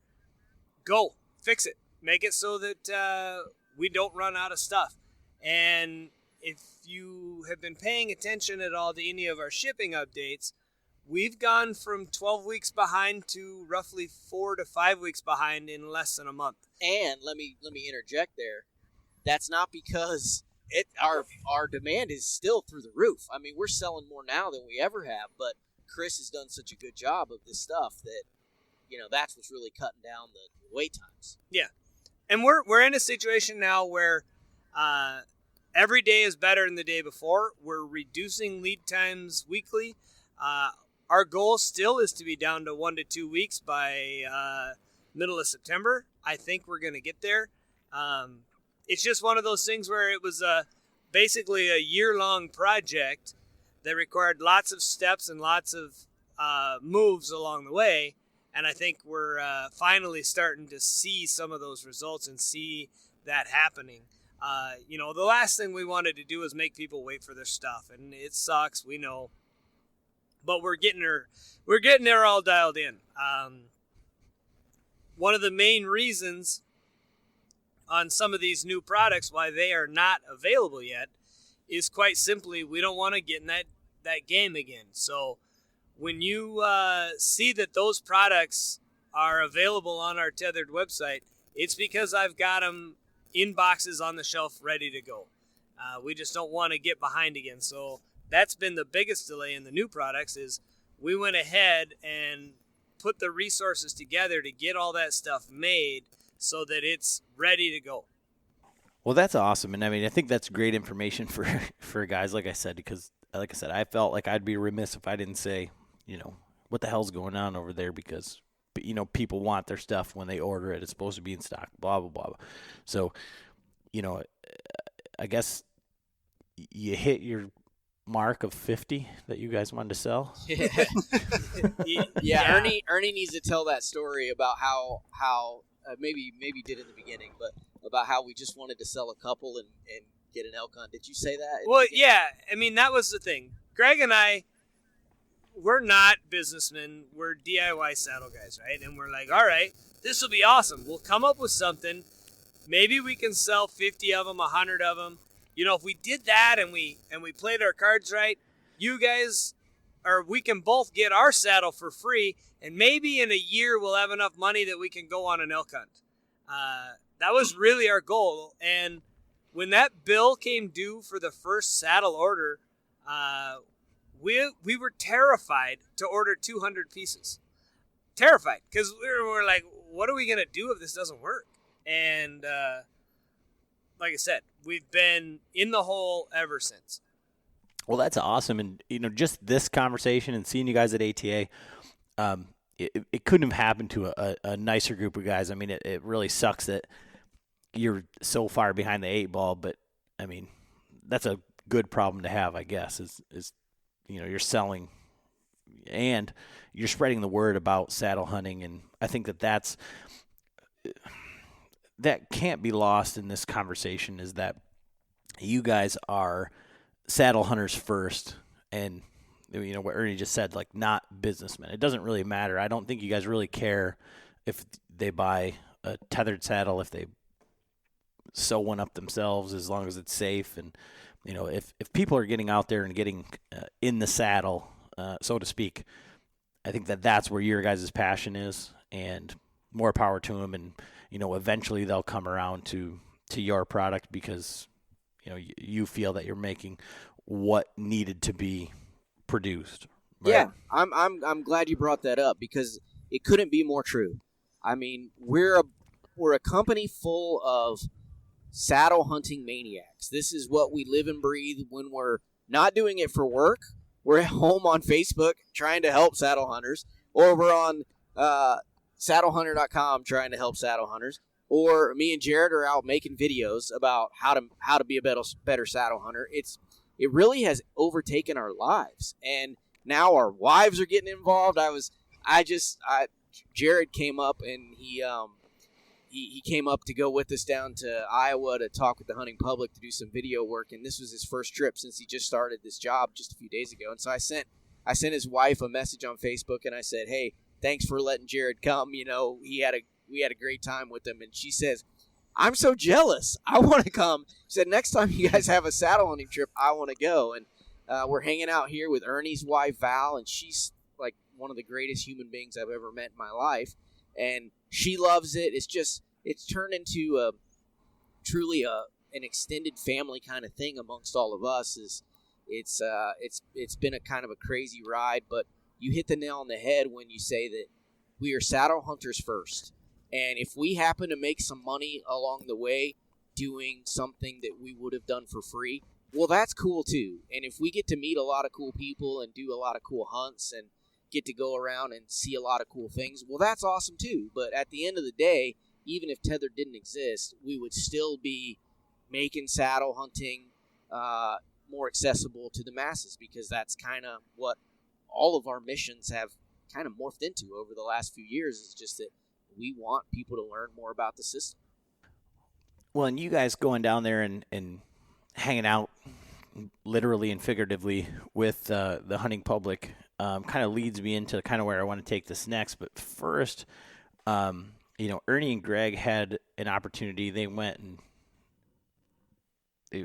Go fix it. Make it so that we don't run out of stuff. And if you have been paying attention at all to any of our shipping updates, we've gone from 12 weeks behind to roughly 4 to 5 weeks behind in less than a month. And let me interject there. That's not because our demand is still through the roof. I mean, we're selling more now than we ever have, but Chris has done such a good job of this stuff that, that's what's really cutting down the wait times. Yeah. And we're in a situation now where every day is better than the day before. We're reducing lead times weekly. Our goal still is to be down to 1 to 2 weeks by middle of September. I think we're going to get there. It's just one of those things where it was basically a year-long project that required lots of steps and lots of moves along the way. And I think we're finally starting to see some of those results and see that happening. The last thing we wanted to do is make people wait for their stuff, and it sucks, we know, but we're getting there all dialed in. One of the main reasons on some of these new products why they are not available yet is quite simply we don't want to get in that game again. So when you see that those products are available on our Tethrd website, it's because I've got them in boxes on the shelf ready to go. We just don't want to get behind again. So that's been the biggest delay in the new products is we went ahead and put the resources together to get all that stuff made so that it's ready to go. Well, that's awesome. And I mean, I think that's great information for guys, like I said, because like I said, I felt like I'd be remiss if I didn't say, what the hell's going on over there, because people want their stuff when they order it. It's supposed to be in stock, blah, blah, blah, blah. So, I guess you hit your mark of 50 that you guys wanted to sell. Yeah. Ernie needs to tell that story about how maybe did in the beginning, but about how we just wanted to sell a couple and get an elk hunt. Did you say that? Well, yeah. I mean, that was the thing. Greg and I, we're not businessmen. We're DIY saddle guys, right? And we're like, all right, this will be awesome. We'll come up with something. Maybe we can sell 50 of them, 100 of them. If we did that and we played our cards right, you guys, or we can both get our saddle for free, and maybe in a year we'll have enough money that we can go on an elk hunt. That was really our goal. And when that bill came due for the first saddle order, we were terrified to order 200 pieces. Terrified, because we're like, what are we going to do if this doesn't work? And like I said, we've been in the hole ever since. Well, that's awesome. And, just this conversation and seeing you guys at ATA, it couldn't have happened to a nicer group of guys. I mean, it really sucks that you're so far behind the eight ball, but, I mean, that's a good problem to have, I guess, is you're selling and you're spreading the word about saddle hunting. And I think that can't be lost in this conversation, is that you guys are saddle hunters first, and what Ernie just said, like not businessmen. It doesn't really matter. I don't think you guys really care if they buy a tethered saddle, if they sew one up themselves, as long as it's safe. And, if people are getting out there and getting in the saddle, so to speak, I think that's where your guys' passion is, and more power to them. And, eventually they'll come around to your product because, you feel that you're making what needed to be produced. Right? Yeah, I'm glad you brought that up because it couldn't be more true. I mean, we're a company full of saddle hunting maniacs. This is what we live and breathe when we're not doing it for work. We're at home on Facebook trying to help saddle hunters, or we're on saddlehunter.com trying to help saddle hunters, or me and Jared are out making videos about how to be a better saddle hunter. It really has overtaken our lives, and now our wives are getting involved. Jared came up and he came up to go with us down to Iowa to talk with the hunting public to do some video work, and this was his first trip since he just started this job just a few days ago. And so I sent his wife a message on Facebook, and I said, "Hey, thanks for letting Jared come. We had a great time with him." And she says, "I'm so jealous. I want to come." She said, "Next time you guys have a saddle hunting trip, I want to go." And we're hanging out here with Ernie's wife, Val, and she's like one of the greatest human beings I've ever met in my life. And she loves it. It's turned into truly an extended family kind of thing amongst all of us. It's been a kind of a crazy ride, but you hit the nail on the head when you say that we are saddle hunters first. And if we happen to make some money along the way doing something that we would have done for free, well, that's cool too. And if we get to meet a lot of cool people and do a lot of cool hunts and get to go around and see a lot of cool things, well, that's awesome too. But at the end of the day, even if Tethrd didn't exist, we would still be making saddle hunting more accessible to the masses, because that's kind of what all of our missions have kind of morphed into over the last few years, is just that we want people to learn more about the system. Well, and you guys going down there and hanging out literally and figuratively with the hunting public kind of leads me into kind of where I want to take this next. But first, Ernie and Greg had an opportunity. They went and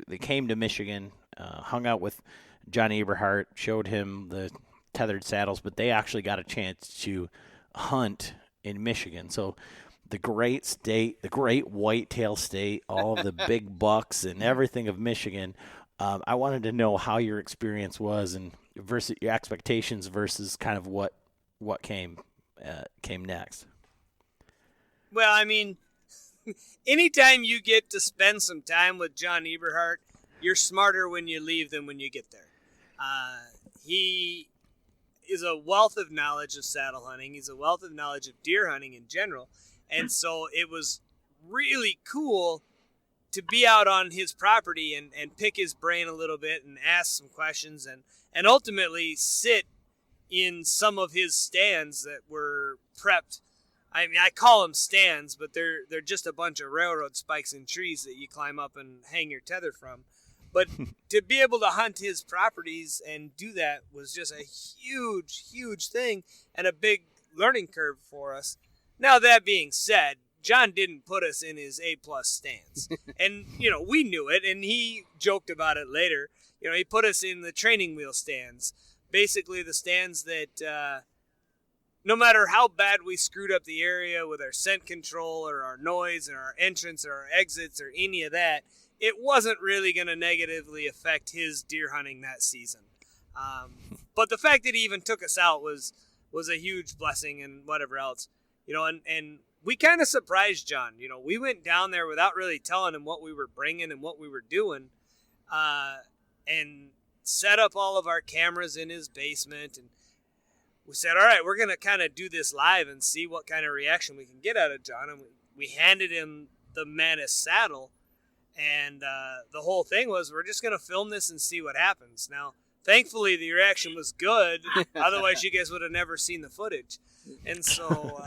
they came to Michigan, hung out with John Eberhart, showed him the tethered saddles, but they actually got a chance to hunt in Michigan. So the great state, the great whitetail state, all of the big bucks and everything of Michigan. I wanted to know how your experience was and versus your expectations versus kind of what came next. Well, I mean, anytime you get to spend some time with John Eberhart, you're smarter when you leave than when you get there. He is a wealth of knowledge of saddle hunting. He's a wealth of knowledge of deer hunting in general. And so it was really cool to be out on his property and pick his brain a little bit and ask some questions and ultimately sit in some of his stands that were prepped. I mean, I call them stands, but they're just a bunch of railroad spikes and trees that you climb up and hang your tether from. But to be able to hunt his properties and do that was just a huge, huge thing and a big learning curve for us. Now, that being said, John didn't put us in his A-plus stands. And, we knew it, and he joked about it later. He put us in the training wheel stands, basically the stands that no matter how bad we screwed up the area with our scent control or our noise or our entrance or our exits or any of that, it wasn't really going to negatively affect his deer hunting that season. But the fact that he even took us out was a huge blessing and whatever else. And we kind of surprised John. We went down there without really telling him what we were bringing and what we were doing, and set up all of our cameras in his basement. And we said, all right, we're going to kind of do this live and see what kind of reaction we can get out of John. And we handed him the Manus saddle, and the whole thing was, we're just going to film this and see what happens. Now, thankfully, the reaction was good. Otherwise, you guys would have never seen the footage. And so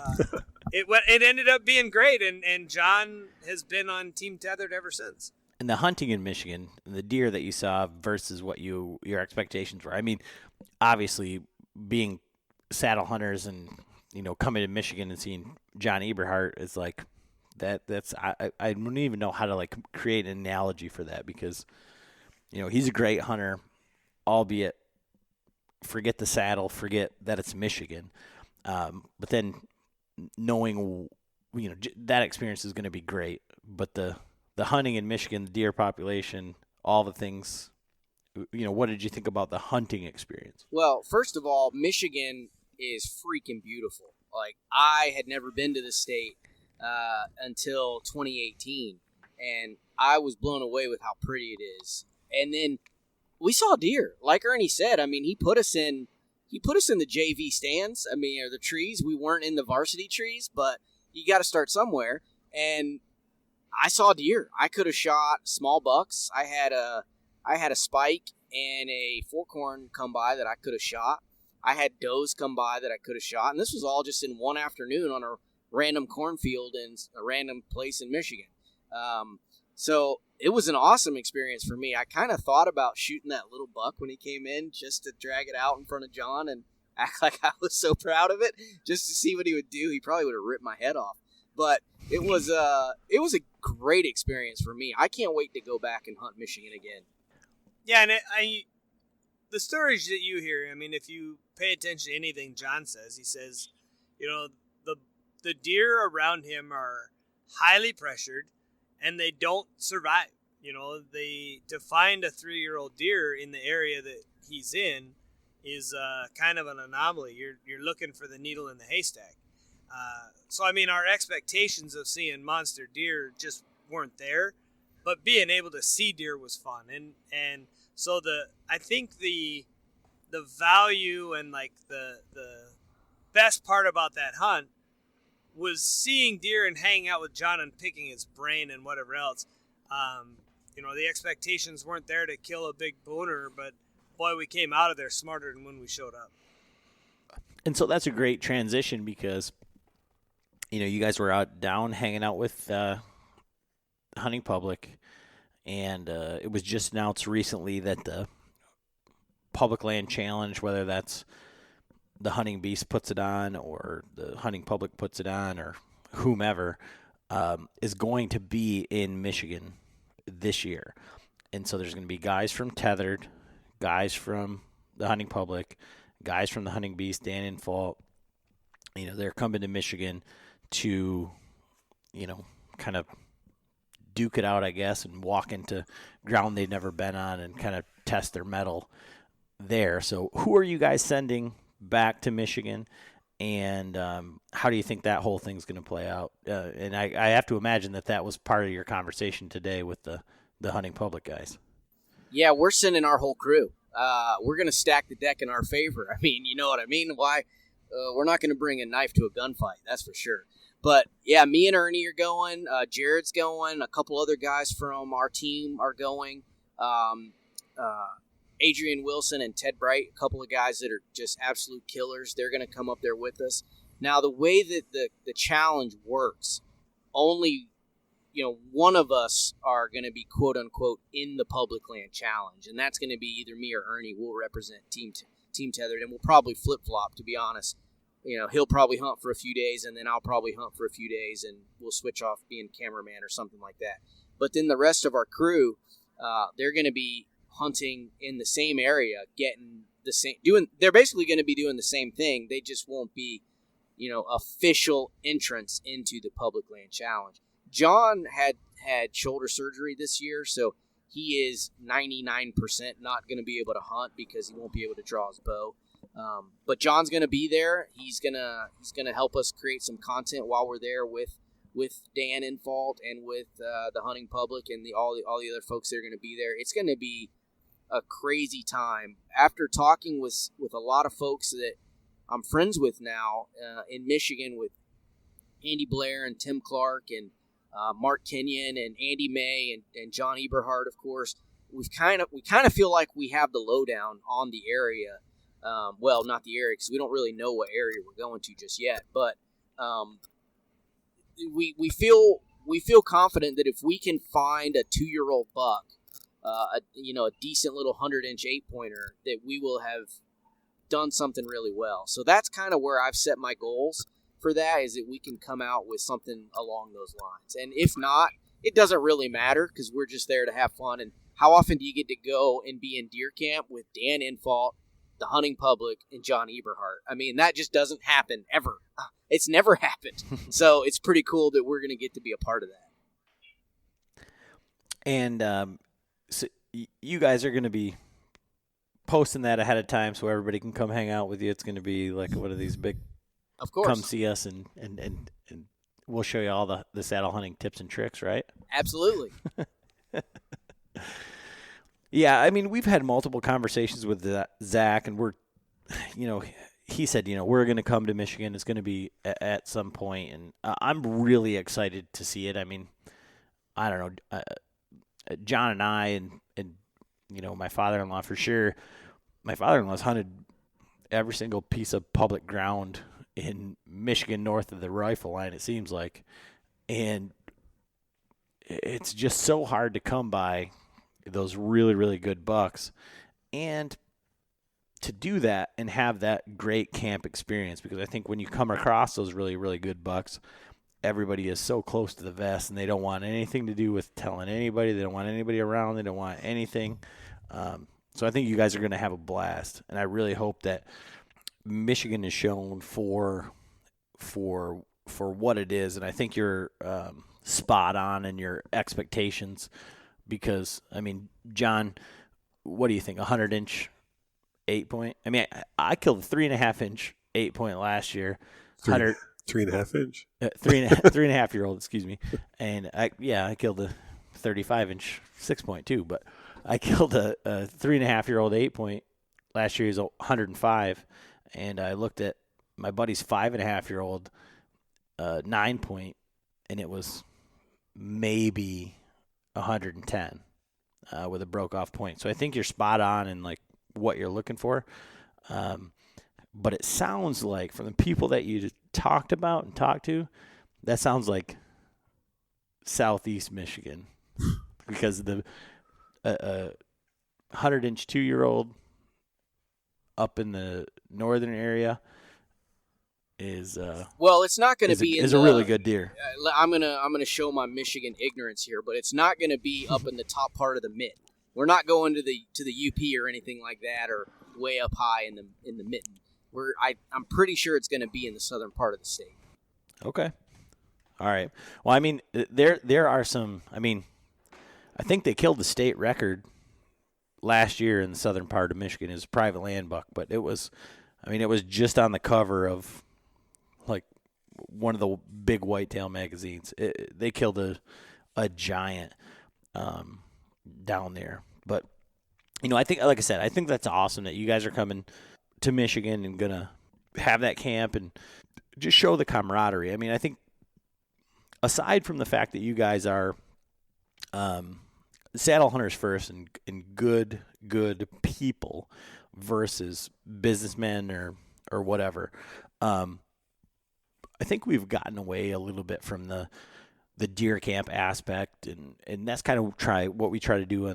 it ended up being great, and John has been on Team Tethrd ever since. And the hunting in Michigan, the deer that you saw versus what your expectations were. I mean, obviously being saddle hunters and, coming to Michigan and seeing John Eberhart is like that's I don't even know how to like create an analogy for that because, he's a great hunter, albeit forget the saddle, forget that it's Michigan. But then knowing, that experience is going to be great. But the hunting in Michigan, the deer population, all the things, what did you think about the hunting experience? Well, first of all, Michigan is freaking beautiful. Like, I had never been to the state until 2018, and I was blown away with how pretty it is. And then we saw deer. Like Ernie said, I mean, he put us in the JV stands, or the trees. We weren't in the varsity trees, but you got to start somewhere. And I saw deer. I could have shot small bucks. I had a spike and a forkhorn come by that I could have shot. I had does come by that I could have shot. And this was all just in one afternoon on a random cornfield in a random place in Michigan. So it was an awesome experience for me. I kind of thought about shooting that little buck when he came in just to drag it out in front of John and act like I was so proud of it just to see what he would do. He probably would have ripped my head off. But it was a great experience for me. I can't wait to go back and hunt Michigan again. Yeah, and the stories that you hear, I mean, if you pay attention to anything John says, he says, the deer around him are highly pressured and they don't survive. To find a 3-year-old deer in the area that he's in is kind of an anomaly. You're looking for the needle in the haystack. So, I mean, our expectations of seeing monster deer just weren't there, but being able to see deer was fun. And so I think the value and like the best part about that hunt was seeing deer and hanging out with John and picking his brain and whatever else. The expectations weren't there to kill a big booner, but boy, we came out of there smarter than when we showed up. And so that's a great transition because, you guys were out down hanging out with Hunting Public, and it was just announced recently that the Public Land Challenge, whether that's the Hunting Beast puts it on or the Hunting Public puts it on or whomever, is going to be in Michigan this year. And so there's going to be guys from Tethrd, guys from the Hunting Public, guys from the Hunting Beast, Dan and Fault. They're coming to Michigan to, kind of duke it out, I guess, and walk into ground they've never been on and kind of test their mettle there. So who are you guys sending back to Michigan, and how do you think that whole thing's going to play out? And I have to imagine that was part of your conversation today with the Hunting Public guys. Yeah, we're sending our whole crew. We're going to stack the deck in our favor. I mean, you know what I mean? Why? We're not going to bring a knife to a gunfight, that's for sure. But, yeah, me and Ernie are going. Jared's going. A couple other guys from our team are going. Adrian Wilson and Ted Bright, a couple of guys that are just absolute killers. They're going to come up there with us. Now, the way that the challenge works, only one of us are going to be quote-unquote in the Public Land Challenge, and that's going to be either me or Ernie. We'll represent Team Tethrd, and we'll probably flip-flop, to be honest. He'll probably hunt for a few days, and then I'll probably hunt for a few days, and we'll switch off being cameraman or something like that. But then the rest of our crew, they're going to be hunting in the same area, getting the same, they're basically going to be doing the same thing. They just won't be, official entrance into the Public Land Challenge. John had shoulder surgery this year, so he is 99% not going to be able to hunt because he won't be able to draw his bow. But John's going to be there. He's gonna help us create some content while we're there with Dan in Fault and with the Hunting Public and all the other folks that are going to be there. It's going to be a crazy time. After talking with a lot of folks that I'm friends with now in Michigan, with Andy Blair and Tim Clark and Mark Kenyon and Andy May and John Eberhart, of course, we kind of feel like we have the lowdown on the area. Well, not the area because we don't really know what area we're going to just yet, but we feel confident that if we can find a 2-year-old buck, a decent little 100-inch 8-pointer, that we will have done something really well. So that's kind of where I've set my goals for that, is that we can come out with something along those lines. And if not, it doesn't really matter because we're just there to have fun. And how often do you get to go and be in deer camp with Dan Infault, the hunting public, and John Eberhardt? I mean, that just doesn't happen ever. It's never happened. So it's pretty cool that we're going to get to be a part of that. And so you guys are going to be posting that ahead of time so everybody can come hang out with you. It's going to be like one of these big, of course, come see us and we'll show you all the saddle hunting tips and tricks, right? Absolutely. Yeah, I mean, we've had multiple conversations with Zach, and he said, we're going to come to Michigan. It's going to be at some point, and I'm really excited to see it. I mean, I don't know, John and I and my father-in-law for sure. My father-in-law's hunted every single piece of public ground in Michigan north of the rifle line, it seems like. And it's just so hard to come by those really, really good bucks. And to do that and have that great camp experience, because I think when you come across those really, really good bucks, everybody is so close to the vest and they don't want anything to do with telling anybody. They don't want anybody around. They don't want anything. So I think you guys are going to have a blast. And I really hope that Michigan is shown for what it is. And I think you're spot on in your expectations because, I mean, John, what do you think? 100-inch 8-point? I mean, I killed a 3.5-inch 8-point last year. 3.5-inch? 3.5-year-old, excuse me. And I killed a 35-inch 6-point too, but I killed a 3.5-year-old 8-point last year. He was 105, and I looked at my buddy's 5.5-year-old 9-point, and it was maybe 110 with a broke-off point. So I think you're spot on in like what you're looking for. But it sounds like from the people that you talked to, that sounds like Southeast Michigan because the 100-inch 2-year-old up in the northern area is well, it's not going to be a really good deer. I'm gonna show my Michigan ignorance here, but it's not going to be up in the top part of the mitten. We're not going to the UP or anything like that, or way up high in the mitten. I'm pretty sure it's going to be in the southern part of the state. Okay. All right. Well, I mean, there are some. I mean, I think they killed the state record last year in the southern part of Michigan. It was a private land buck, but it was just on the cover of like one of the big whitetail magazines. They killed a giant down there. But I think, like I said, I think that's awesome that you guys are coming to Michigan and gonna have that camp and just show the camaraderie. I mean, I think aside from the fact that you guys are saddle hunters first and good people versus businessmen or whatever, I think we've gotten away a little bit from the deer camp aspect, and that's kind of what we try to do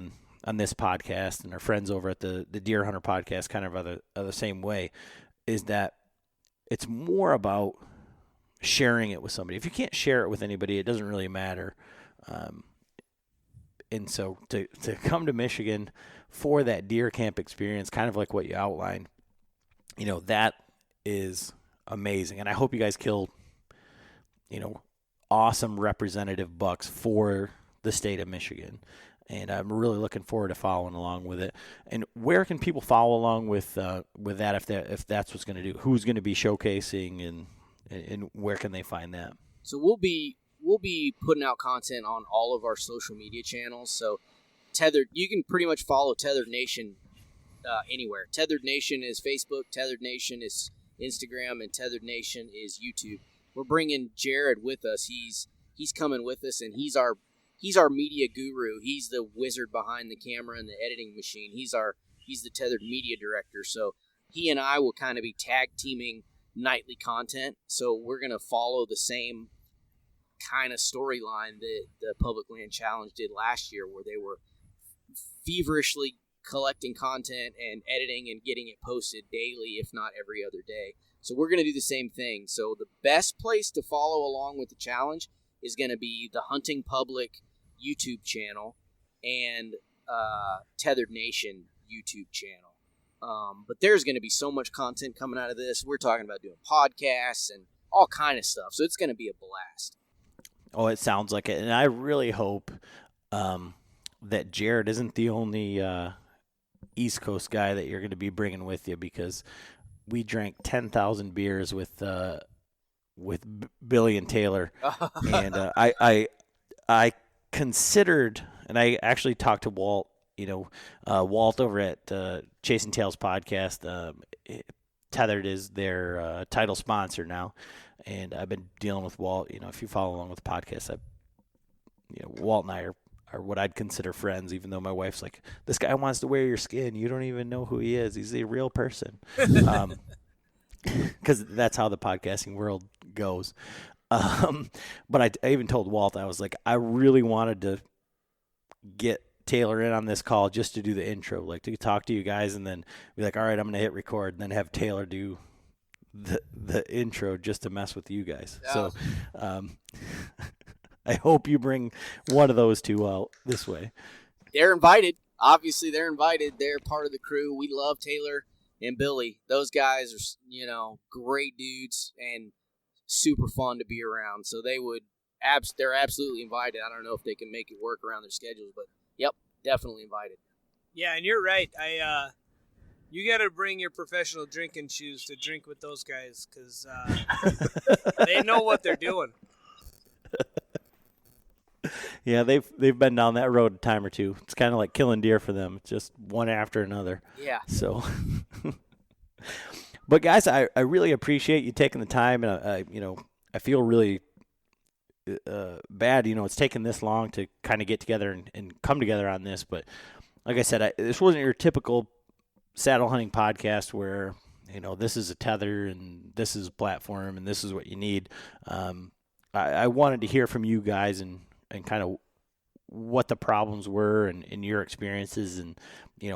on this podcast, and our friends over at the Deer Hunter podcast kind of are the same way, is that it's more about sharing it with somebody. If you can't share it with anybody, it doesn't really matter. And so to come to Michigan for that deer camp experience, kind of like what you outlined, that is amazing. And I hope you guys kill, awesome representative bucks for the state of Michigan. And I'm really looking forward to following along with it. And where can people follow along with that if that's what's going to do? Who's going to be showcasing and where can they find that? So we'll be putting out content on all of our social media channels. So Tethrd, you can pretty much follow Tethrd Nation anywhere. Tethrd Nation is Facebook, Tethrd Nation is Instagram, and Tethrd Nation is YouTube. We're bringing Jared with us. He's coming with us, and he's our media guru. He's the wizard behind the camera and the editing machine. He's the Tethrd media director. So he and I will kind of be tag teaming nightly content. So we're going to follow the same kind of storyline that the Public Land Challenge did last year, where they were feverishly collecting content and editing and getting it posted daily, if not every other day. So we're going to do the same thing. So the best place to follow along with the challenge is going to be the Hunting Public YouTube channel and Tethrd Nation YouTube channel. But there's going to be so much content coming out of this. We're talking about doing podcasts and all kind of stuff. So it's going to be a blast. Oh, it sounds like it. And I really hope that Jared isn't the only East Coast guy that you're going to be bringing with you, because we drank 10,000 beers with Billy and Taylor. And I considered, and I actually talked to Walt, Walt over at Chasing Tales podcast. Tethrd is their title sponsor now. And I've been dealing with Walt. If you follow along with the podcast, Walt and I are what I'd consider friends, even though my wife's like, this guy wants to wear your skin. You don't even know who he is. He's a real person. Because that's how the podcasting world goes. But I even told Walt, I was like, I really wanted to get Taylor in on this call just to do the intro, like to talk to you guys and then be like, all right, I'm going to hit record, and then have Taylor do the intro just to mess with you guys. Yeah. So I hope you bring one of those two this way. They're invited. Obviously, they're invited. They're part of the crew. We love Taylor and Billy. Those guys are, great dudes and super fun to be around. So they're absolutely invited. I don't know if they can make it work around their schedules, but yep, definitely invited. Yeah, and you're right. You got to bring your professional drinking shoes to drink with those guys, because they know what they're doing. Yeah, they've been down that road a time or two. It's kind of like killing deer for them. It's just one after another. Yeah. So, but guys, I really appreciate you taking the time, and I feel really bad. It's taken this long to kind of get together and come together on this. But like I said, this wasn't your typical saddle hunting podcast where this is a tether and this is a platform and this is what you need. I wanted to hear from you guys and kind of what the problems were and your experiences and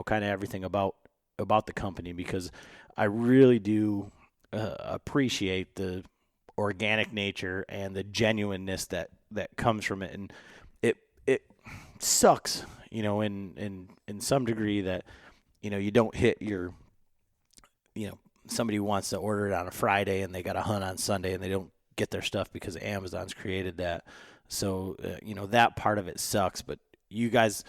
kind of everything about the company, because I really do appreciate the organic nature and the genuineness that comes from it. And it sucks in some degree that you don't hit your, somebody wants to order it on a Friday and they got to hunt on Sunday and they don't get their stuff because Amazon's created that. So, that part of it sucks, but you guys,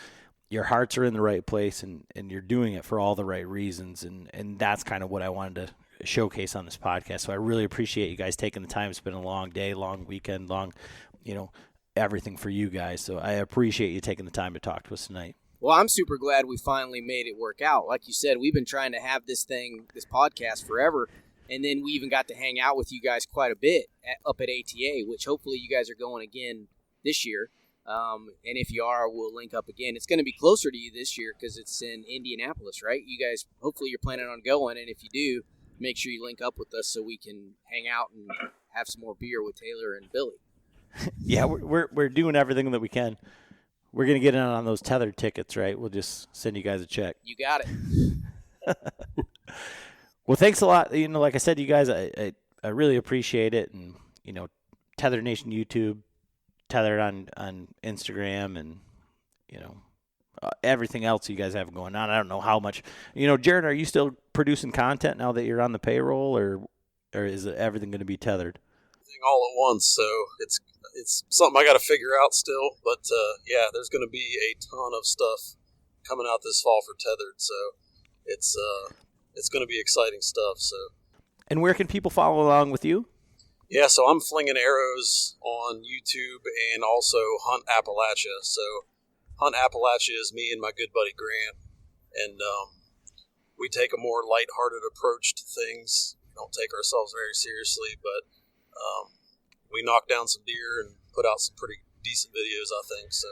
your hearts are in the right place and you're doing it for all the right reasons. And that's kind of what I wanted to showcase on this podcast. So I really appreciate you guys taking the time. It's been a long day, long weekend, long, everything for you guys. So I appreciate you taking the time to talk to us tonight. Well, I'm super glad we finally made it work out. Like you said, we've been trying to have this podcast forever, and then we even got to hang out with you guys quite a bit up at ATA, which hopefully you guys are going again this year. And if you are, we'll link up again. It's going to be closer to you this year because it's in Indianapolis, right? You guys, hopefully you're planning on going, and if you do, make sure you link up with us so we can hang out and have some more beer with Taylor and Billy. Yeah, we're doing everything that we can. We're going to get in on those Tethrd tickets, right? We'll just send you guys a check. You got it. Well, thanks a lot. Like I said, you guys, I really appreciate it. And, Tethrd Nation YouTube, Tethrd on Instagram, and, everything else you guys have going on. I don't know how much. Jared, are you still producing content now that you're on the payroll, or is everything going to be Tethrd? All at once, so it's something I got to figure out still. But yeah, there's going to be a ton of stuff coming out this fall for Tethrd, so it's going to be exciting stuff. So, and where can people follow along with you? Yeah, so I'm flinging arrows on YouTube and also Hunt Appalachia. So Hunt Appalachia is me and my good buddy Grant, and we take a more lighthearted approach to things. We don't take ourselves very seriously, but we knocked down some deer and put out some pretty decent videos, I think. So,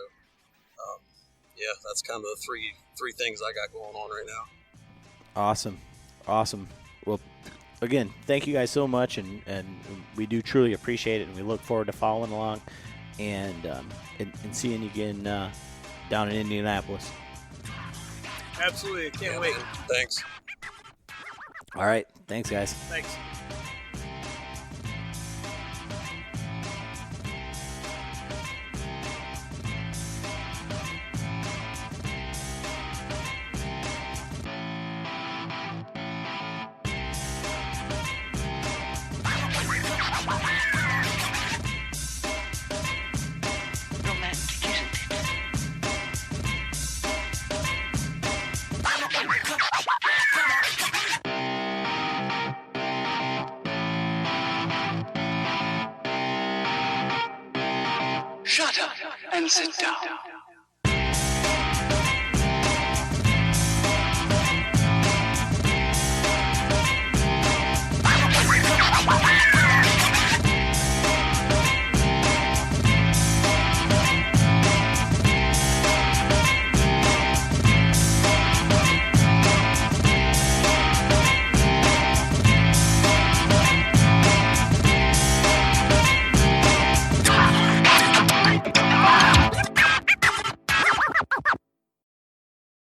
yeah, that's kind of the three things I got going on right now. Awesome. Well, again, thank you guys so much, and we do truly appreciate it, and we look forward to following along and seeing you again down in Indianapolis. Absolutely. Can't wait. Man. Thanks. All right. Thanks, guys. Thanks. Romantic, isn't it? Shut up and sit down.